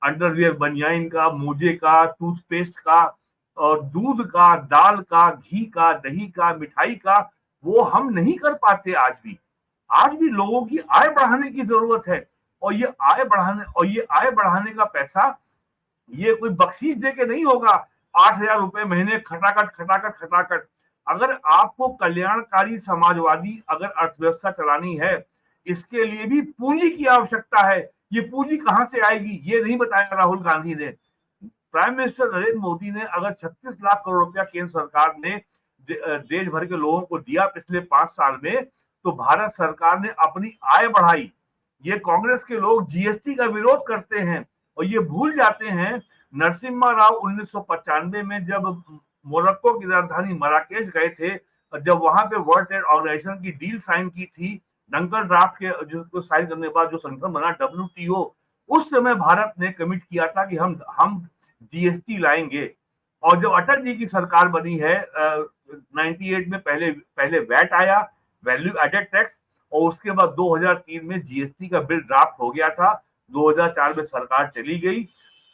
अंडरवियर बनियाइन का, मोजे का, टूथपेस्ट का, और दूध का, दाल का, घी का, दही का, मिठाई का, वो हम नहीं कर पाते। आज भी लोगों की आय बढ़ाने की जरूरत है। और ये आय बढ़ाने का पैसा ये कोई बख्शीश दे के नहीं होगा। 8,000 रुपए महीने खटाखट खटाखट खटाखट। अगर आपको कल्याणकारी समाजवादी अगर अर्थव्यवस्था चलानी है, इसके लिए भी पूंजी की आवश्यकता है। ये पूंजी कहां से आएगी ये नहीं बताया राहुल गांधी ने। प्राइम मिनिस्टर नरेंद्र मोदी ने अगर 36 लाख करोड़ रुपया केंद्र सरकार ने देश भर के लोगों को दिया पिछले 5 साल में, तो भारत सरकार ने अपनी आय बढ़ाई। ये कांग्रेस के लोग जीएसटी का विरोध करते हैं और ये भूल जाते हैं नरसिम्हा राव 1995 में जब मोरक्को की राजधानी मराकेश गए थे, जब वहां पे वर्ल्ड ट्रेड ऑर्गेनाइजेशन की डील साइन की थी, डंकर ड्राफ्ट के जो साइन करने के बाद जो संगठन बना WTO, उस समय भारत ने कमिट किया था कि हम जीएसटी लाएंगे। और जब अटल जी की सरकार बनी है 98 में, पहले पहले वैट आया, वैल्यू एडेड टैक्स, और उसके बाद 2003 में जीएसटी का बिल ड्राफ्ट हो गया था। 2004 में सरकार चली गई।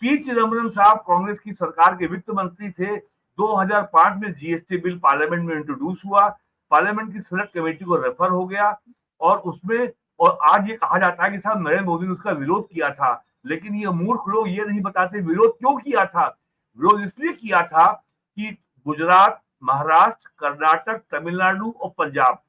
पी चिदम्बरम साहब कांग्रेस की सरकार के वित्त मंत्री थे। 2005 में जीएसटी बिल पार्लियामेंट में इंट्रोड्यूस हुआ, पार्लियामेंट की सेलेक्ट कमेटी को रेफर हो गया, और उसमें, और आज ये कहा जाता है कि साहब नरेंद्र मोदी ने उसका विरोध किया था, लेकिन ये मूर्ख लोग ये नहीं बताते विरोध क्यों किया था। विरोध इसलिए किया था कि गुजरात, महाराष्ट्र, कर्नाटक, तमिलनाडु और पंजाब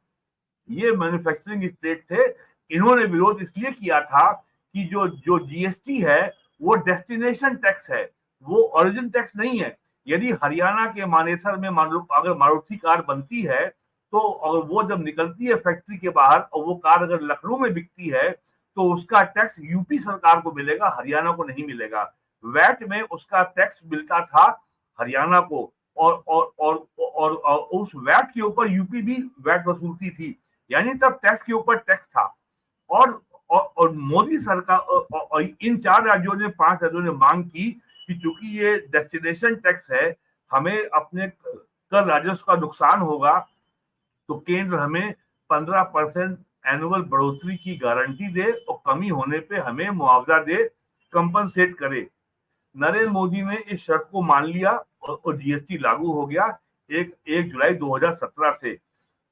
ये मैन्युफैक्चरिंग स्टेट थे। इन्होंने विरोध इसलिए किया था कि जो जो जीएसटी है वो डेस्टिनेशन टैक्स है, वो ओरिजिन टैक्स नहीं है। यदि हरियाणा के मानेसर में अगर मारुति कार बनती है, तो अगर वो जब निकलती है फैक्ट्री के बाहर और वो कार अगर लखनऊ में बिकती है, तो उसका टैक्स यूपी सरकार को मिलेगा, हरियाणा को नहीं मिलेगा। वैट में उसका टैक्स मिलता था हरियाणा को, और उस वैट के ऊपर यूपी भी वैट वसूलती थी, यानी तब टैक्स के ऊपर टैक्स था। और मोदी सरकार और इन 4 राज्यों ने, 5 राज्यों ने मांग की कि चूंकि ये डेस्टिनेशन टैक्स है, हमें अपने कर राजस्व का नुकसान होगा, तो केंद्र हमें 15% एनुअल बढ़ोतरी की गारंटी दे और कमी होने पे हमें मुआवजा दे, कंपनसेट करे। नरेंद्र मोदी ने इस शर्त को मान लिया और जीएसटी लागू हो गया 1 जुलाई 2017 से।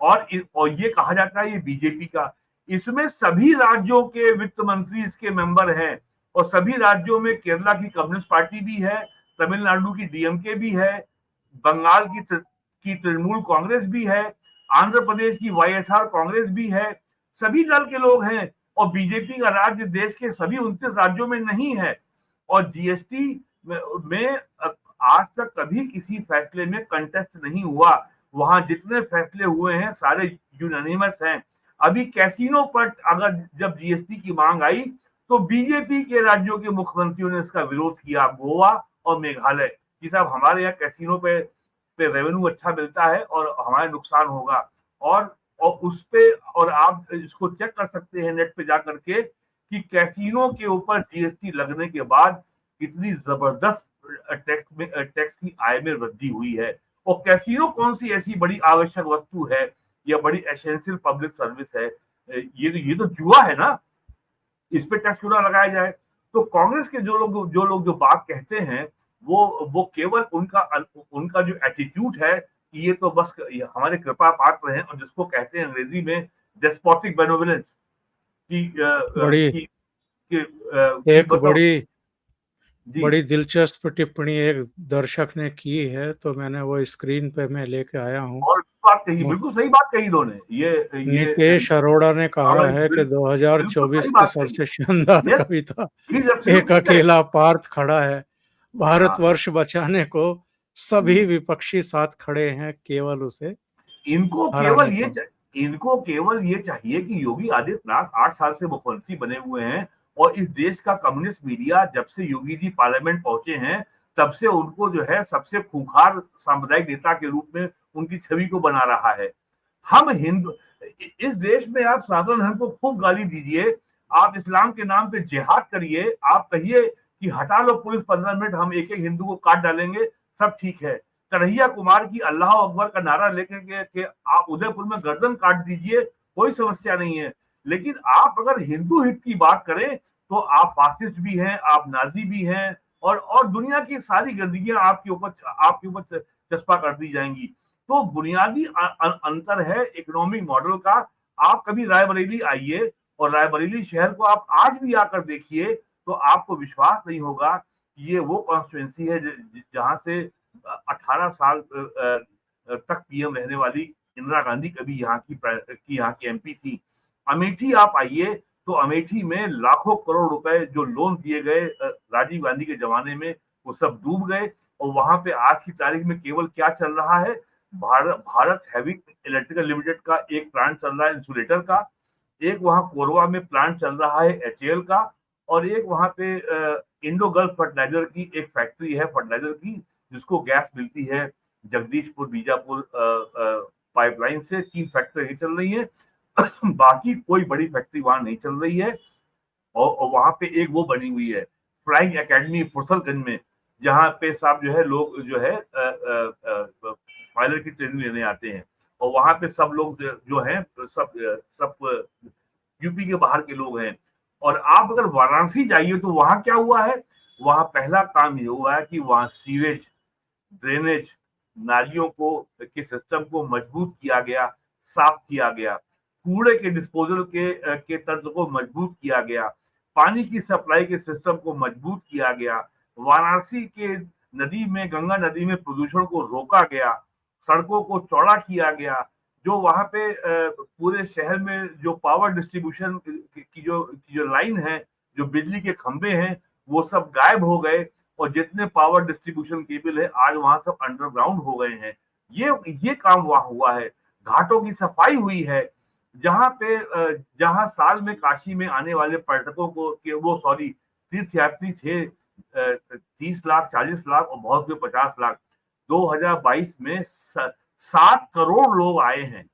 और ये कहा जाता है ये बीजेपी का, इसमें सभी राज्यों के वित्त मंत्री इसके मेंबर हैं, और सभी राज्यों में केरला की कम्युनिस्ट पार्टी भी है, तमिलनाडु की डीएमके भी है, बंगाल की तृणमूल कांग्रेस भी है, आंध्र प्रदेश की वाईएसआर कांग्रेस भी है। सभी दल के लोग हैं, और बीजेपी का राज्य देश के सभी 29 राज्यों में नहीं है। और जीएसटी में आज तक कभी किसी फैसले में कंटेस्ट नहीं हुआ। वहां जितने फैसले हुए हैं सारे यूनानिमस हैं। अभी कैसीनो पर अगर जब जीएसटी की मांग आई, तो बीजेपी के राज्यों के मुख्यमंत्रियों ने इसका विरोध किया, गोवा और मेघालय, कि साहब हमारे यहाँ कैसीनो पे रेवेन्यू अच्छा मिलता है और हमारे नुकसान होगा। और उस पे, और आप इसको चेक कर सकते हैं नेट पे जा करके कि कैसीनो के ऊपर जीएसटी लगने के बाद कितनी जबरदस्त टैक्स की आय में वृद्धि हुई है। और कैसीनो कौन सी ऐसी बड़ी आवश्यक वस्तु है या बड़ी एसेंशियल पब्लिक सर्विस है, ये तो जुआ है ना, इस पे टैक्स क्यों ना लगाया जाए। तो कांग्रेस के जो लोग जो बात कहते हैं, वो केवल उनका जो एटीट्यूड है कि ये तो बस हमारे कृपा पात्र हैं, और जिसको कहते हैं अंग्रेजी में डेस्पोटिक बेनोवलेंस, कि बड़ी एक मतलब जी बड़ी दिलचस्प टिप्पणी एक दर्शक ने की है, तो मैंने वो स्क्रीन पे मैं लेके आया हूँ। और बात कही, बिल्कुल सही बात कही इन्होंने। ये नितेश अरोड़ा ने कहा है कि बिल्कुल 2024 सही की बात कही। सबसे शानदार यस, कविता, ही इज एक एब्सोल्युटली करेक्ट। अकेला पार्थ खड़ा है, हाँ, भारतवर्ष बचाने को सभी हम्म। विपक्षी साथ खड़े हैं, केवल उसे इनको हराने केवल ये को। चा- इनको केवल ये चाहिए कि योगी आदित्यनाथ 8 साल से मुख्यमंत्री बने हुए हैं, और इस देश का कम्युनिस्ट मीडिया जब से योगी जी पार्लियामेंट पहुंचे हैं, तब से उनको जो है सबसे खूंखार सांप्रदायिक नेता के रूप में उनकी छवि को बना रहा है। हम हिंदू, इस देश में आप सनातन धर्म को खूब गाली दीजिए, आप इस्लाम के नाम पे जिहाद करिए, आप कहिए कि हटा लो पुलिस 15 मिनट, हम एक एक हिंदू को काट डालेंगे, सब ठीक है। कन्हैया कुमार की अल्लाह अकबर का नारा लेकर के आप उदयपुर में गर्दन काट दीजिए, कोई समस्या नहीं है। लेकिन आप अगर हिंदू हित की बात करें, तो आप फासिस्ट भी हैं, आप नाजी भी हैं, और दुनिया की सारी गंदगियां आपके ऊपर चस्पा कर दी जाएंगी। तो बुनियादी अंतर है इकोनॉमिक मॉडल का। आप कभी रायबरेली आइए, और रायबरेली शहर को आप आज भी आकर देखिए, तो आपको विश्वास नहीं होगा कि ये वो कॉन्स्टिट्यूएंसी है जहां से 18 साल तक पीएम रहने वाली इंदिरा गांधी कभी यहाँ की एमपी थी। अमेठी आप आइए, तो अमेठी में लाखों करोड़ रुपए जो लोन दिए गए राजीव गांधी के जमाने में, वो सब डूब गए। और वहां पे आज की तारीख में केवल क्या चल रहा है, भारत हैवी इलेक्ट्रिकल लिमिटेड का एक प्लांट चल रहा है इंसुलेटर का, एक वहां कोरबा में प्लांट चल रहा है एचएएल का, और एक वहां पे इंडो गल्फ फर्टिलाइजर की एक फैक्ट्री है फर्टिलाइजर की, जिसको गैस मिलती है जगदीशपुर बीजापुर पाइपलाइन से। 3 फैक्ट्री चल रही है बाकी कोई बड़ी फैक्ट्री वहां नहीं चल रही है। और वहां पे एक वो बनी हुई है फ्लाइंग एकेडमी फुरसलगंज में, जहाँ पे साहब जो है लोग जो है पायलट की ट्रेनिंग लेने आते हैं। और वहां पे सब लोग जो है सब यूपी के बाहर के लोग हैं। और आप अगर वाराणसी जाइए तो वहां क्या हुआ है, वहां पहला काम ये हुआ है कि वहां सीवेज, ड्रेनेज, नालियों को के सिस्टम को मजबूत किया गया, साफ किया गया, कूड़े के डिस्पोजल के तंत्र को मजबूत किया गया, पानी की सप्लाई के सिस्टम को मजबूत किया गया, वाराणसी के नदी में, गंगा नदी में प्रदूषण को रोका गया, सड़कों को चौड़ा किया गया, जो वहां पे पूरे शहर में जो पावर डिस्ट्रीब्यूशन की जो लाइन है, जो बिजली के खंभे हैं, वो सब गायब हो गए। और जितने पावर डिस्ट्रीब्यूशन केबल है आज वहां सब अंडरग्राउंड हो गए हैं। ये काम वहां हुआ है। घाटों की सफाई हुई है, जहां पे जहां साल में काशी में आने वाले पर्यटकों को के वो सॉरी तीर्थ यात्री थे 30 लाख, 40 लाख और बहुत 50 लाख। 2022 में 7 करोड़ लोग आए हैं।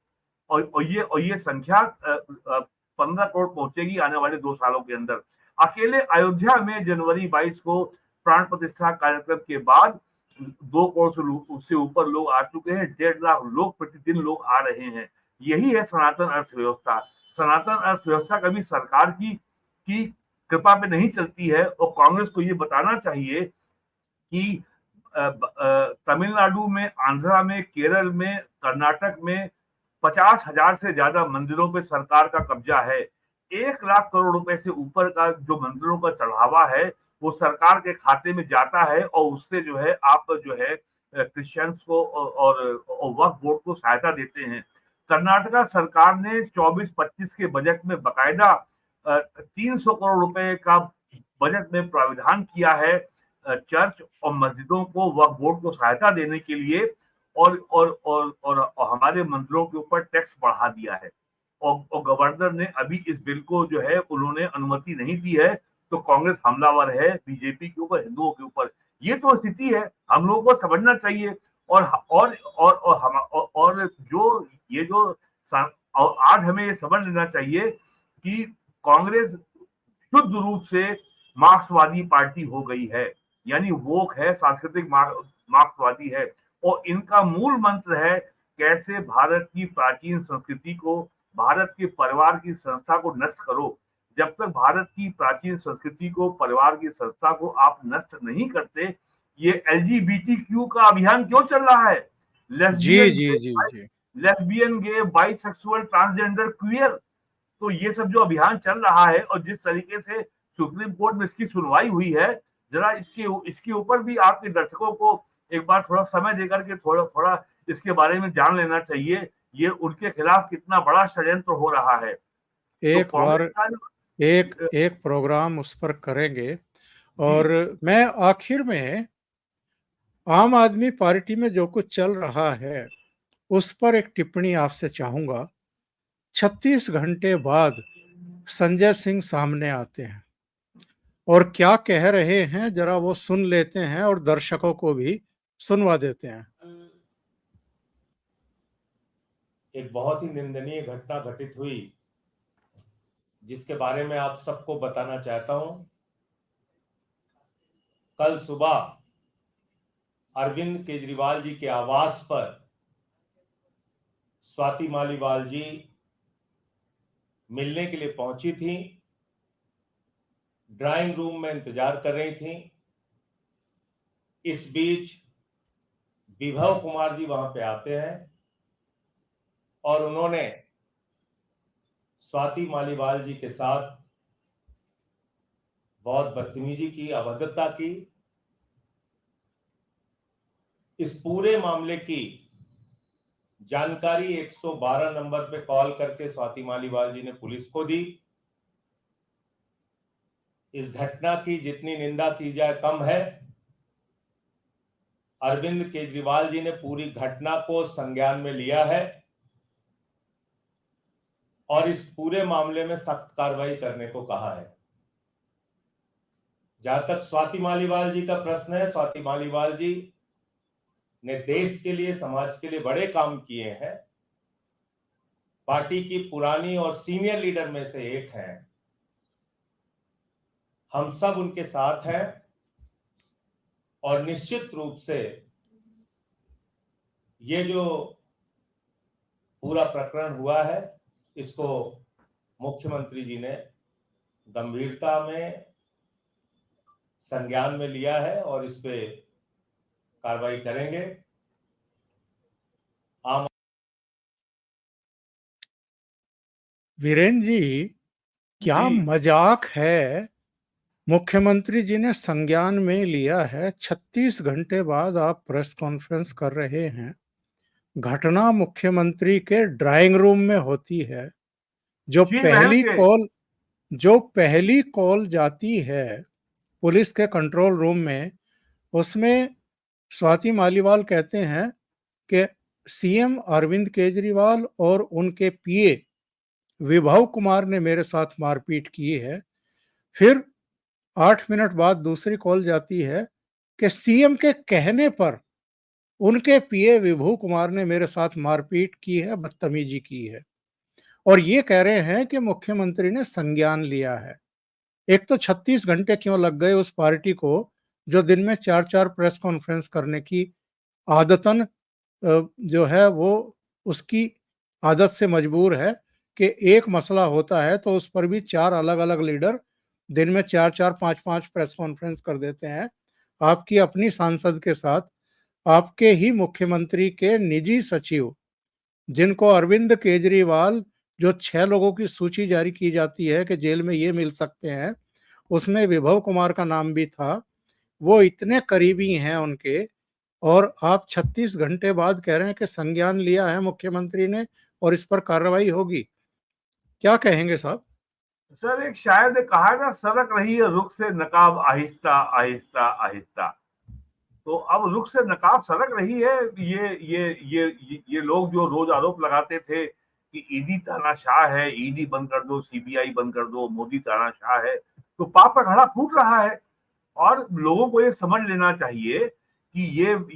और ये संख्या 15 करोड़ पहुंचेगी आने वाले 2 सालों के अंदर। अकेले अयोध्या में जनवरी 22 को प्राण प्रतिष्ठा कार्यक्रम के बाद 2 करोड़ से ऊपर लोग आ चुके हैं। 1.5 लाख लोग प्रतिदिन लोग आ रहे हैं। यही है सनातन अर्थव्यवस्था। सनातन अर्थव्यवस्था कभी सरकार की कृपा पे नहीं चलती है। और कांग्रेस को ये बताना चाहिए कि तमिलनाडु में, आंध्रा में, केरल में, कर्नाटक में 50,000 से ज्यादा मंदिरों पे सरकार का कब्जा है। 1 लाख करोड़ रुपए से ऊपर का जो मंदिरों का चढ़ावा है वो सरकार के खाते में जाता है। और उससे जो है आप जो है क्रिश्चियंस को और वक्फ बोर्ड को सहायता देते हैं। कर्नाटका सरकार ने 24-25 के बजट में बकायदा 300 करोड़ रुपए का बजट में प्राविधान किया है चर्च और मस्जिदों को, वक्फ बोर्ड को सहायता देने के लिए। और हमारे मंदिरों के ऊपर टैक्स बढ़ा दिया है। और गवर्नर ने अभी इस बिल को जो है उन्होंने अनुमति नहीं दी है। तो कांग्रेस हमलावर है बीजेपी के ऊपर, हिंदुओं के ऊपर। ये तो स्थिति है, हम लोगों को समझना चाहिए। और जो ये जो और आज हमें ये समझ लेना चाहिए कि कांग्रेस शुद्ध रूप से मार्क्सवादी पार्टी हो गई है। यानी वोक है, सांस्कृतिक मार्क्सवादी है। और इनका मूल मंत्र है कैसे भारत की प्राचीन संस्कृति को, भारत के परिवार की संस्था को नष्ट करो। जब तक भारत की प्राचीन संस्कृति को, परिवार की संस्था को आप नष्ट नहीं करते, ये एलजीबीटीक्यू का अभियान क्यों चल रहा है? जी लेस्बियन जी गे, जी जी lesbian gay, bisexual, transgender, queer, तो ये सब जो अभियान चल रहा है और जिस तरीके से सुप्रीम कोर्ट में इसकी सुनवाई हुई है, जरा इसके ऊपर भी आपके दर्शकों को एक बार थोड़ा समय देकर के थोड़ा थोड़ा इसके बारे में जान लेना चाहिए। ये उनके खिलाफ कितना बड़ा षड्यंत्र हो रहा है। तो एक बार कांग्रेस का एक एक प्रोग्राम उस पर करेंगे। जी और मैं आखिर में आम आदमी पार्टी में जो कुछ चल रहा है उस पर एक टिप्पणी आपसे चाहूंगा। 36 घंटे बाद संजय सिंह सामने आते हैं और क्या कह रहे हैं जरा वो सुन लेते हैं और दर्शकों को भी सुनवा देते हैं। एक बहुत ही निंदनीय घटना घटित हुई जिसके बारे में आप सबको बताना चाहता हूं। कल सुबह अरविंद केजरीवाल जी के आवास पर स्वाति मालीवाल जी मिलने के लिए पहुंची थी, ड्राइंग रूम में इंतजार कर रही थी। इस बीच विभव कुमार जी वहां पे आते हैं और उन्होंने स्वाति मालीवाल जी के साथ बहुत बदतमीजी की, अभद्रता की। इस पूरे मामले की जानकारी 112 नंबर पे कॉल करके स्वाति मालीवाल जी ने पुलिस को दी। इस घटना की जितनी निंदा की जाए कम है। अरविंद केजरीवाल जी ने पूरी घटना को संज्ञान में लिया है और इस पूरे मामले में सख्त कार्रवाई करने को कहा है। जहां तक स्वाति मालीवाल जी का प्रश्न है, स्वाति मालीवाल जी ने देश के लिए, समाज के लिए बड़े काम किए हैं। पार्टी की पुरानी और सीनियर लीडर में से एक हैं। हम सब उनके साथ हैं और निश्चित रूप से ये जो पूरा प्रकरण हुआ है इसको मुख्यमंत्री जी ने गंभीरता में संज्ञान में लिया है और इस पे कार्रवाई करेंगे। आम वीरेंद्र जी, क्या जी। मजाक है। मुख्यमंत्री जी ने संज्ञान में लिया है, 36 घंटे बाद आप प्रेस कॉन्फ्रेंस कर रहे हैं। घटना मुख्यमंत्री के ड्राइंग रूम में होती है। जो शीश महल पहली के। कॉल जो पहली कॉल जाती है पुलिस के कंट्रोल रूम में, उसमें स्वाति मालीवाल कहते हैं कि सीएम अरविंद केजरीवाल और उनके पीए विभव कुमार ने मेरे साथ मारपीट की है। फिर 8 मिनट बाद दूसरी कॉल जाती है कि सीएम के कहने पर उनके पीए विभू कुमार ने मेरे साथ मारपीट की है, बदतमीजी की है, और ये कह रहे हैं कि मुख्यमंत्री ने संज्ञान लिया है। एक तो 36 घंटे क्यों लग गए उस पार्टी को जो दिन में 4-4 प्रेस कॉन्फ्रेंस करने की आदतन जो है वो उसकी आदत से मजबूर है कि एक मसला होता है तो उस पर भी 4 अलग-अलग लीडर दिन में 4-4 5-5 प्रेस कॉन्फ्रेंस कर देते हैं। आपकी अपनी सांसद के साथ आपके ही मुख्यमंत्री के निजी सचिव, जिनको अरविंद केजरीवाल, जो 6 लोगों की सूची जारी की जाती है कि जेल में ये मिल सकते हैं, उसमें विभव कुमार का नाम भी था। वो इतने करीबी हैं उनके, और आप 36 घंटे बाद कह रहे हैं कि संज्ञान लिया है मुख्यमंत्री ने और इस पर कार्रवाई होगी। क्या कहेंगे साहब? सर, एक शायर ने कहा है ना, सरक रही है रुख से नकाब आहिस्ता आहिस्ता आहिस्ता। तो अब रुख से नकाब सरक रही है। ये लोग जो रोज आरोप लगाते थे कि ईडी तानाशाह है, ईडी बंद कर दो, सीबीआई बंद कर दो, मोदी तानाशाह है, तो पाप का घड़ा फूट रहा है। और लोगों को ये समझ लेना चाहिए कि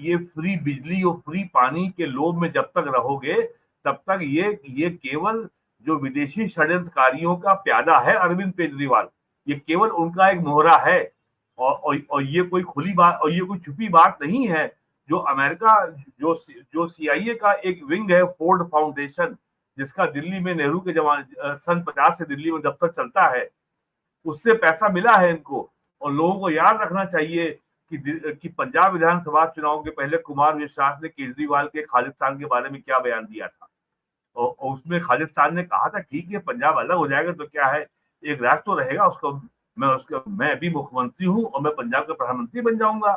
ये फ्री बिजली और फ्री पानी के लोभ में जब तक रहोगे तब तक ये केवल जो विदेशी षड्यंत्रकारियों का प्यादा है अरविंद केजरीवाल, ये केवल उनका एक मोहरा है। और ये कोई खुली बात और ये कोई छुपी बात नहीं है। जो अमेरिका जो सीआईए का एक विंग है, फोर्ड फाउंडेशन, जिसका दिल्ली में नेहरू के सन 50 से दिल्ली में दफ्तर चलता है, उससे पैसा मिला है इनको। और लोगों को याद रखना चाहिए कि पंजाब विधानसभा चुनाव के पहले कुमार विश्वास ने केजरीवाल के खालिस्तान के बारे में क्या बयान दिया था। और उसमें खालिस्तान ने कहा था ठीक है, पंजाब अलग हो जाएगा तो क्या है, एक राज्य तो रहेगा, मैं भी मुख्यमंत्री हूँ और मैं पंजाब का प्रधानमंत्री बन जाऊंगा।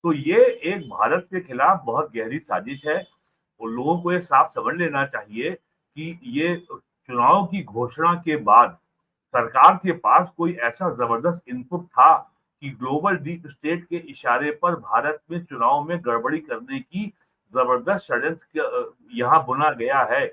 तो ये एक भारत के खिलाफ बहुत गहरी साजिश है और लोगों को ये साफ समझ लेना चाहिए कि ये चुनाव की घोषणा के बाद सरकार के पास कोई ऐसा जबरदस्त इनपुट था कि ग्लोबल डीप स्टेट के इशारे पर भारत में चुनाव में गड़बड़ी करने की जबरदस्त षड्यंत्र यहाँ बुना गया है।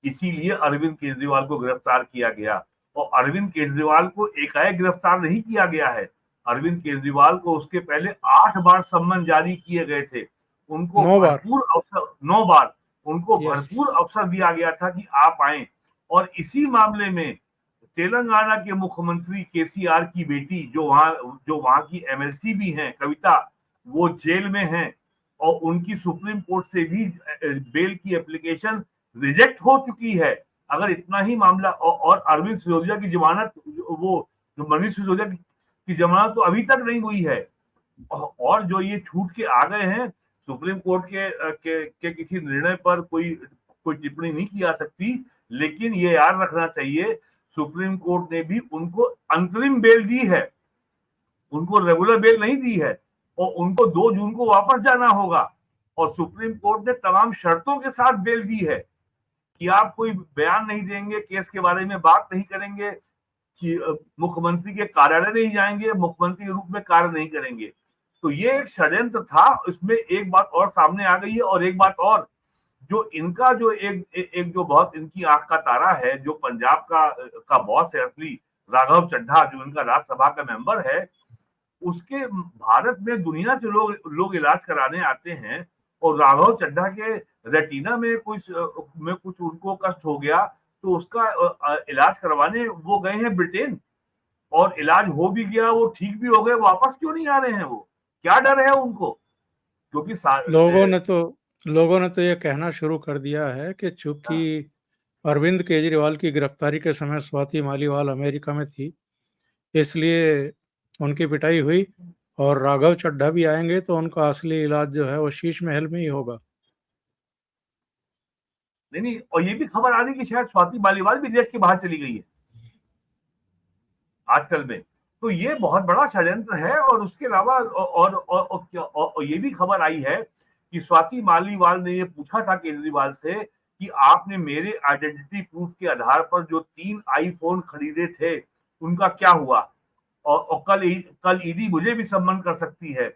इसीलिए अरविंद केजरीवाल को गिरफ्तार किया गया। और अरविंद केजरीवाल को एकाएक गिरफ्तार नहीं किया गया है। अरविंद केजरीवाल को उसके पहले 8 बार सम्मन जारी किए गए थे। उनको 9 बार। भरपूर अवसर 9 बार उनको यस। भरपूर अवसर दिया गया था कि आप आए। और इसी मामले में तेलंगाना के मुख्यमंत्री केसीआर की बेटी जो वहां की एमएलसी भी हैं, कविता, वो जेल में हैं और उनकी सुप्रीम कोर्ट से भी बेल की एप्लीकेशन रिजेक्ट हो चुकी है। अगर इतना ही मामला और अरविंद सिसोदिया की जमानत, वो जो मनीष सिसोदिया की जमानत तो अभी तक नहीं हुई है। और जो ये छूट के आ गए हैं, सुप्रीम कोर्ट के किसी निर्णय पर कोई टिप्पणी नहीं की जा सकती। लेकिन ये याद रखना चाहिए, सुप्रीम कोर्ट ने भी उनको अंतरिम बेल दी है, उनको रेगुलर बेल नहीं दी है और उनको 2 जून को वापस जाना होगा। और सुप्रीम कोर्ट ने तमाम शर्तों के साथ बेल दी है कि आप कोई बयान नहीं देंगे, केस के बारे में बात नहीं करेंगे, कि मुख्यमंत्री के कार्यालय नहीं जाएंगे, मुख्यमंत्री के रूप में कार्य नहीं करेंगे। तो ये एक षड्यंत्र था। इसमें एक बात और सामने आ गई है। और एक बात और, जो इनका जो एक जो बहुत इनकी आंख का तारा है, जो पंजाब का बॉस है असली, राघव चड्ढा, जो इनका राज्यसभा का मेंबर है, उसके भारत में दुनिया से लोग इलाज कराने आते हैं और राघव चड्ढा के रेटिना में कुछ उनको कष्ट हो गया तो उसका इलाज करवाने वो गए हैं ब्रिटेन। और इलाज हो भी गया, वो ठीक भी हो गए, वापस क्यों नहीं आ रहे हैं? वो क्या डर है उनको? क्योंकि लोगों ने तो ये कहना शुरू कर दिया है कि चूंकि अरविंद केजरीवाल की गिरफ्तारी के समय स्वाति मालीवाल अमेरिका में थी, इसलिए उनकी पिटाई हुई, और राघव चड्ढा भी आएंगे तो उनका असली इलाज जो है वो शीश महल में ही होगा। नहीं, और ये भी खबर आ रही कि शायद स्वाति मालीवाल भी देश के बाहर चली गई है आजकल में। तो ये बहुत बड़ा षड्यंत्र है। और उसके अलावा और ये भी खबर आई है कि स्वाति मालीवाल ने ये पूछा था केजरीवाल से कि आपने मेरे आइडेंटिटी प्रूफ के आधार पर जो 3 आईफोन खरीदे थे उनका क्या हुआ, और कल ईडी मुझे भी सम्मन कर सकती है।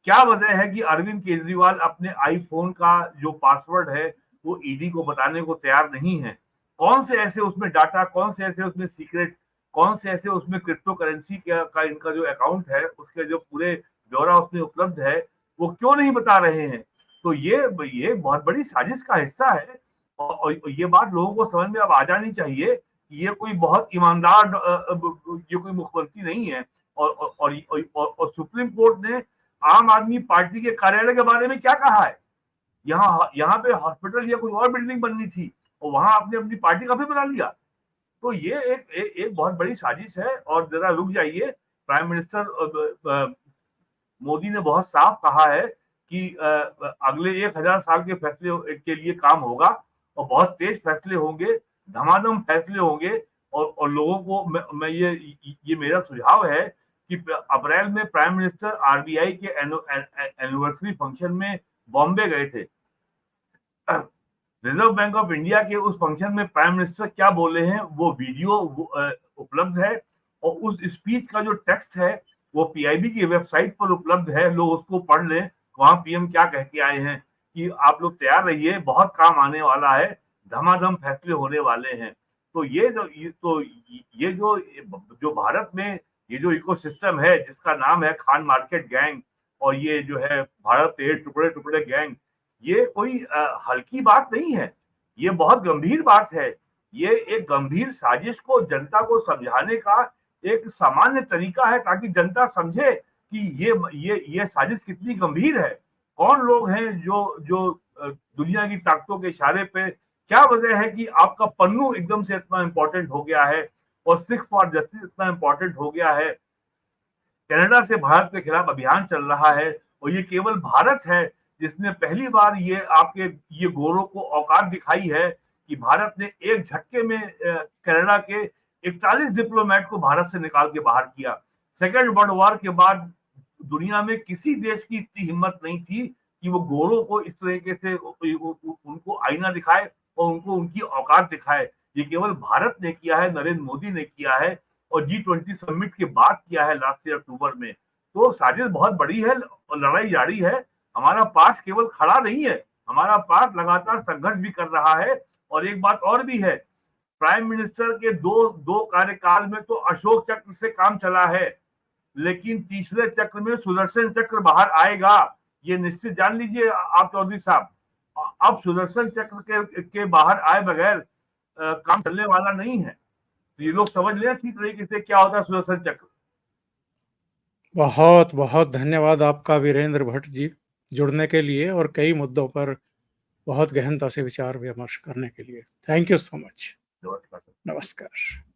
क्या वजह है कि अरविंद केजरीवाल अपने आईफोन का जो पासवर्ड है वो ईडी को बताने को तैयार नहीं है? कौन से ऐसे उसमें डाटा, कौन से ऐसे उसमें सीक्रेट, कौन से ऐसे उसमें क्रिप्टो करेंसी का इनका जो अकाउंट है उसके जो पूरे ब्यौरा उसमें उपलब्ध है, वो क्यों नहीं बता रहे हैं? तो ये बहुत बड़ी साजिश का हिस्सा है। और ये बात लोगों को समझ में अब आ जानी चाहिए कि ये कोई बहुत ईमानदार ये कोई मुख्यमंत्री नहीं है। और सुप्रीम कोर्ट ने आम आदमी पार्टी के कार्यालय के बारे में क्या कहा है? यहाँ पे हॉस्पिटल या कोई और बिल्डिंग बननी थी और वहां आपने अपनी पार्टी का भी बना लिया। तो ये एक बहुत बड़ी साजिश है। और जरा रुक जाइए, प्राइम मिनिस्टर मोदी ने बहुत साफ कहा है कि अगले 1000 साल के फैसले के लिए काम होगा और बहुत तेज फैसले होंगे, धमाधम फैसले होंगे। और लोगों को मैं ये मेरा सुझाव है कि अप्रैल में प्राइम मिनिस्टर आरबीआई के एनिवर्सरी फंक्शन में बॉम्बे गए थे। रिजर्व बैंक ऑफ इंडिया के उस फंक्शन में प्राइम मिनिस्टर क्या बोले हैं वो वीडियो उपलब्ध है, और उस स्पीच का जो टेक्स्ट है वो पीआईबी की वेबसाइट पर उपलब्ध है, लोग उसको पढ़ लें। वहां पीएम क्या कह के आए हैं कि आप लोग तैयार रहिए, बहुत काम आने वाला है, धमाधम फैसले होने वाले हैं। तो ये जो भारत में ये जो इकोसिस्टम है जिसका नाम है खान मार्केट गैंग, और ये जो है भारत के टुकड़े टुकड़े गैंग, ये कोई हल्की बात नहीं है, ये बहुत गंभीर बात है। ये एक गंभीर साजिश को जनता को समझाने का एक सामान्य तरीका है ताकि जनता समझे कि ये साजिश कितनी गंभीर है। कौन लोग हैं जो दुनिया की ताकतों के इशारे पे, क्या वजह है कि आपका पन्नू एकदम से इतना इंपॉर्टेंट हो गया है और सिख फॉर जस्टिस इतना इंपॉर्टेंट हो गया है। कनाडा से भारत के खिलाफ अभियान चल रहा है और ये केवल भारत है जिसने पहली बार ये गोरों को औकात दिखाई है कि भारत ने एक झटके में कनाडा के 41 डिप्लोमेट को भारत से निकाल के बाहर किया। सेकेंड वर्ल्ड वॉर के बाद दुनिया में किसी देश की इतनी हिम्मत नहीं थी कि वो गोरों को इस तरीके से उनको आईना दिखाए और उनको उनकी औकात दिखाए। ये केवल भारत ने किया है, नरेंद्र मोदी ने किया है और G20 समिट के बाद किया है लास्ट ईयर अक्टूबर में। तो साजिश बहुत बड़ी है और लड़ाई जारी है। हमारा पास केवल खड़ा नहीं है, हमारा पास लगातार संघर्ष भी कर रहा है। और एक बात और भी है, प्राइम मिनिस्टर के दो कार्यकाल में तो अशोक चक्र से काम चला है, लेकिन तीसरे चक्र में सुदर्शन चक्र बाहर आएगा, ये निश्चित जान लीजिए आप चौधरी साहब। अब सुदर्शन चक्र के बाहर आए बगैर काम चलने वाला नहीं है। तो ये लोग समझ लें अच्छी तरीके से क्या होता है सुदर्शन चक्र। बहुत बहुत धन्यवाद आपका वीरेंद्र भट्ट जी, जुड़ने के लिए और कई मुद्दों पर बहुत गहनता से विचार विमर्श करने के लिए। Thank you so much. नमस्कार। नमस्कार।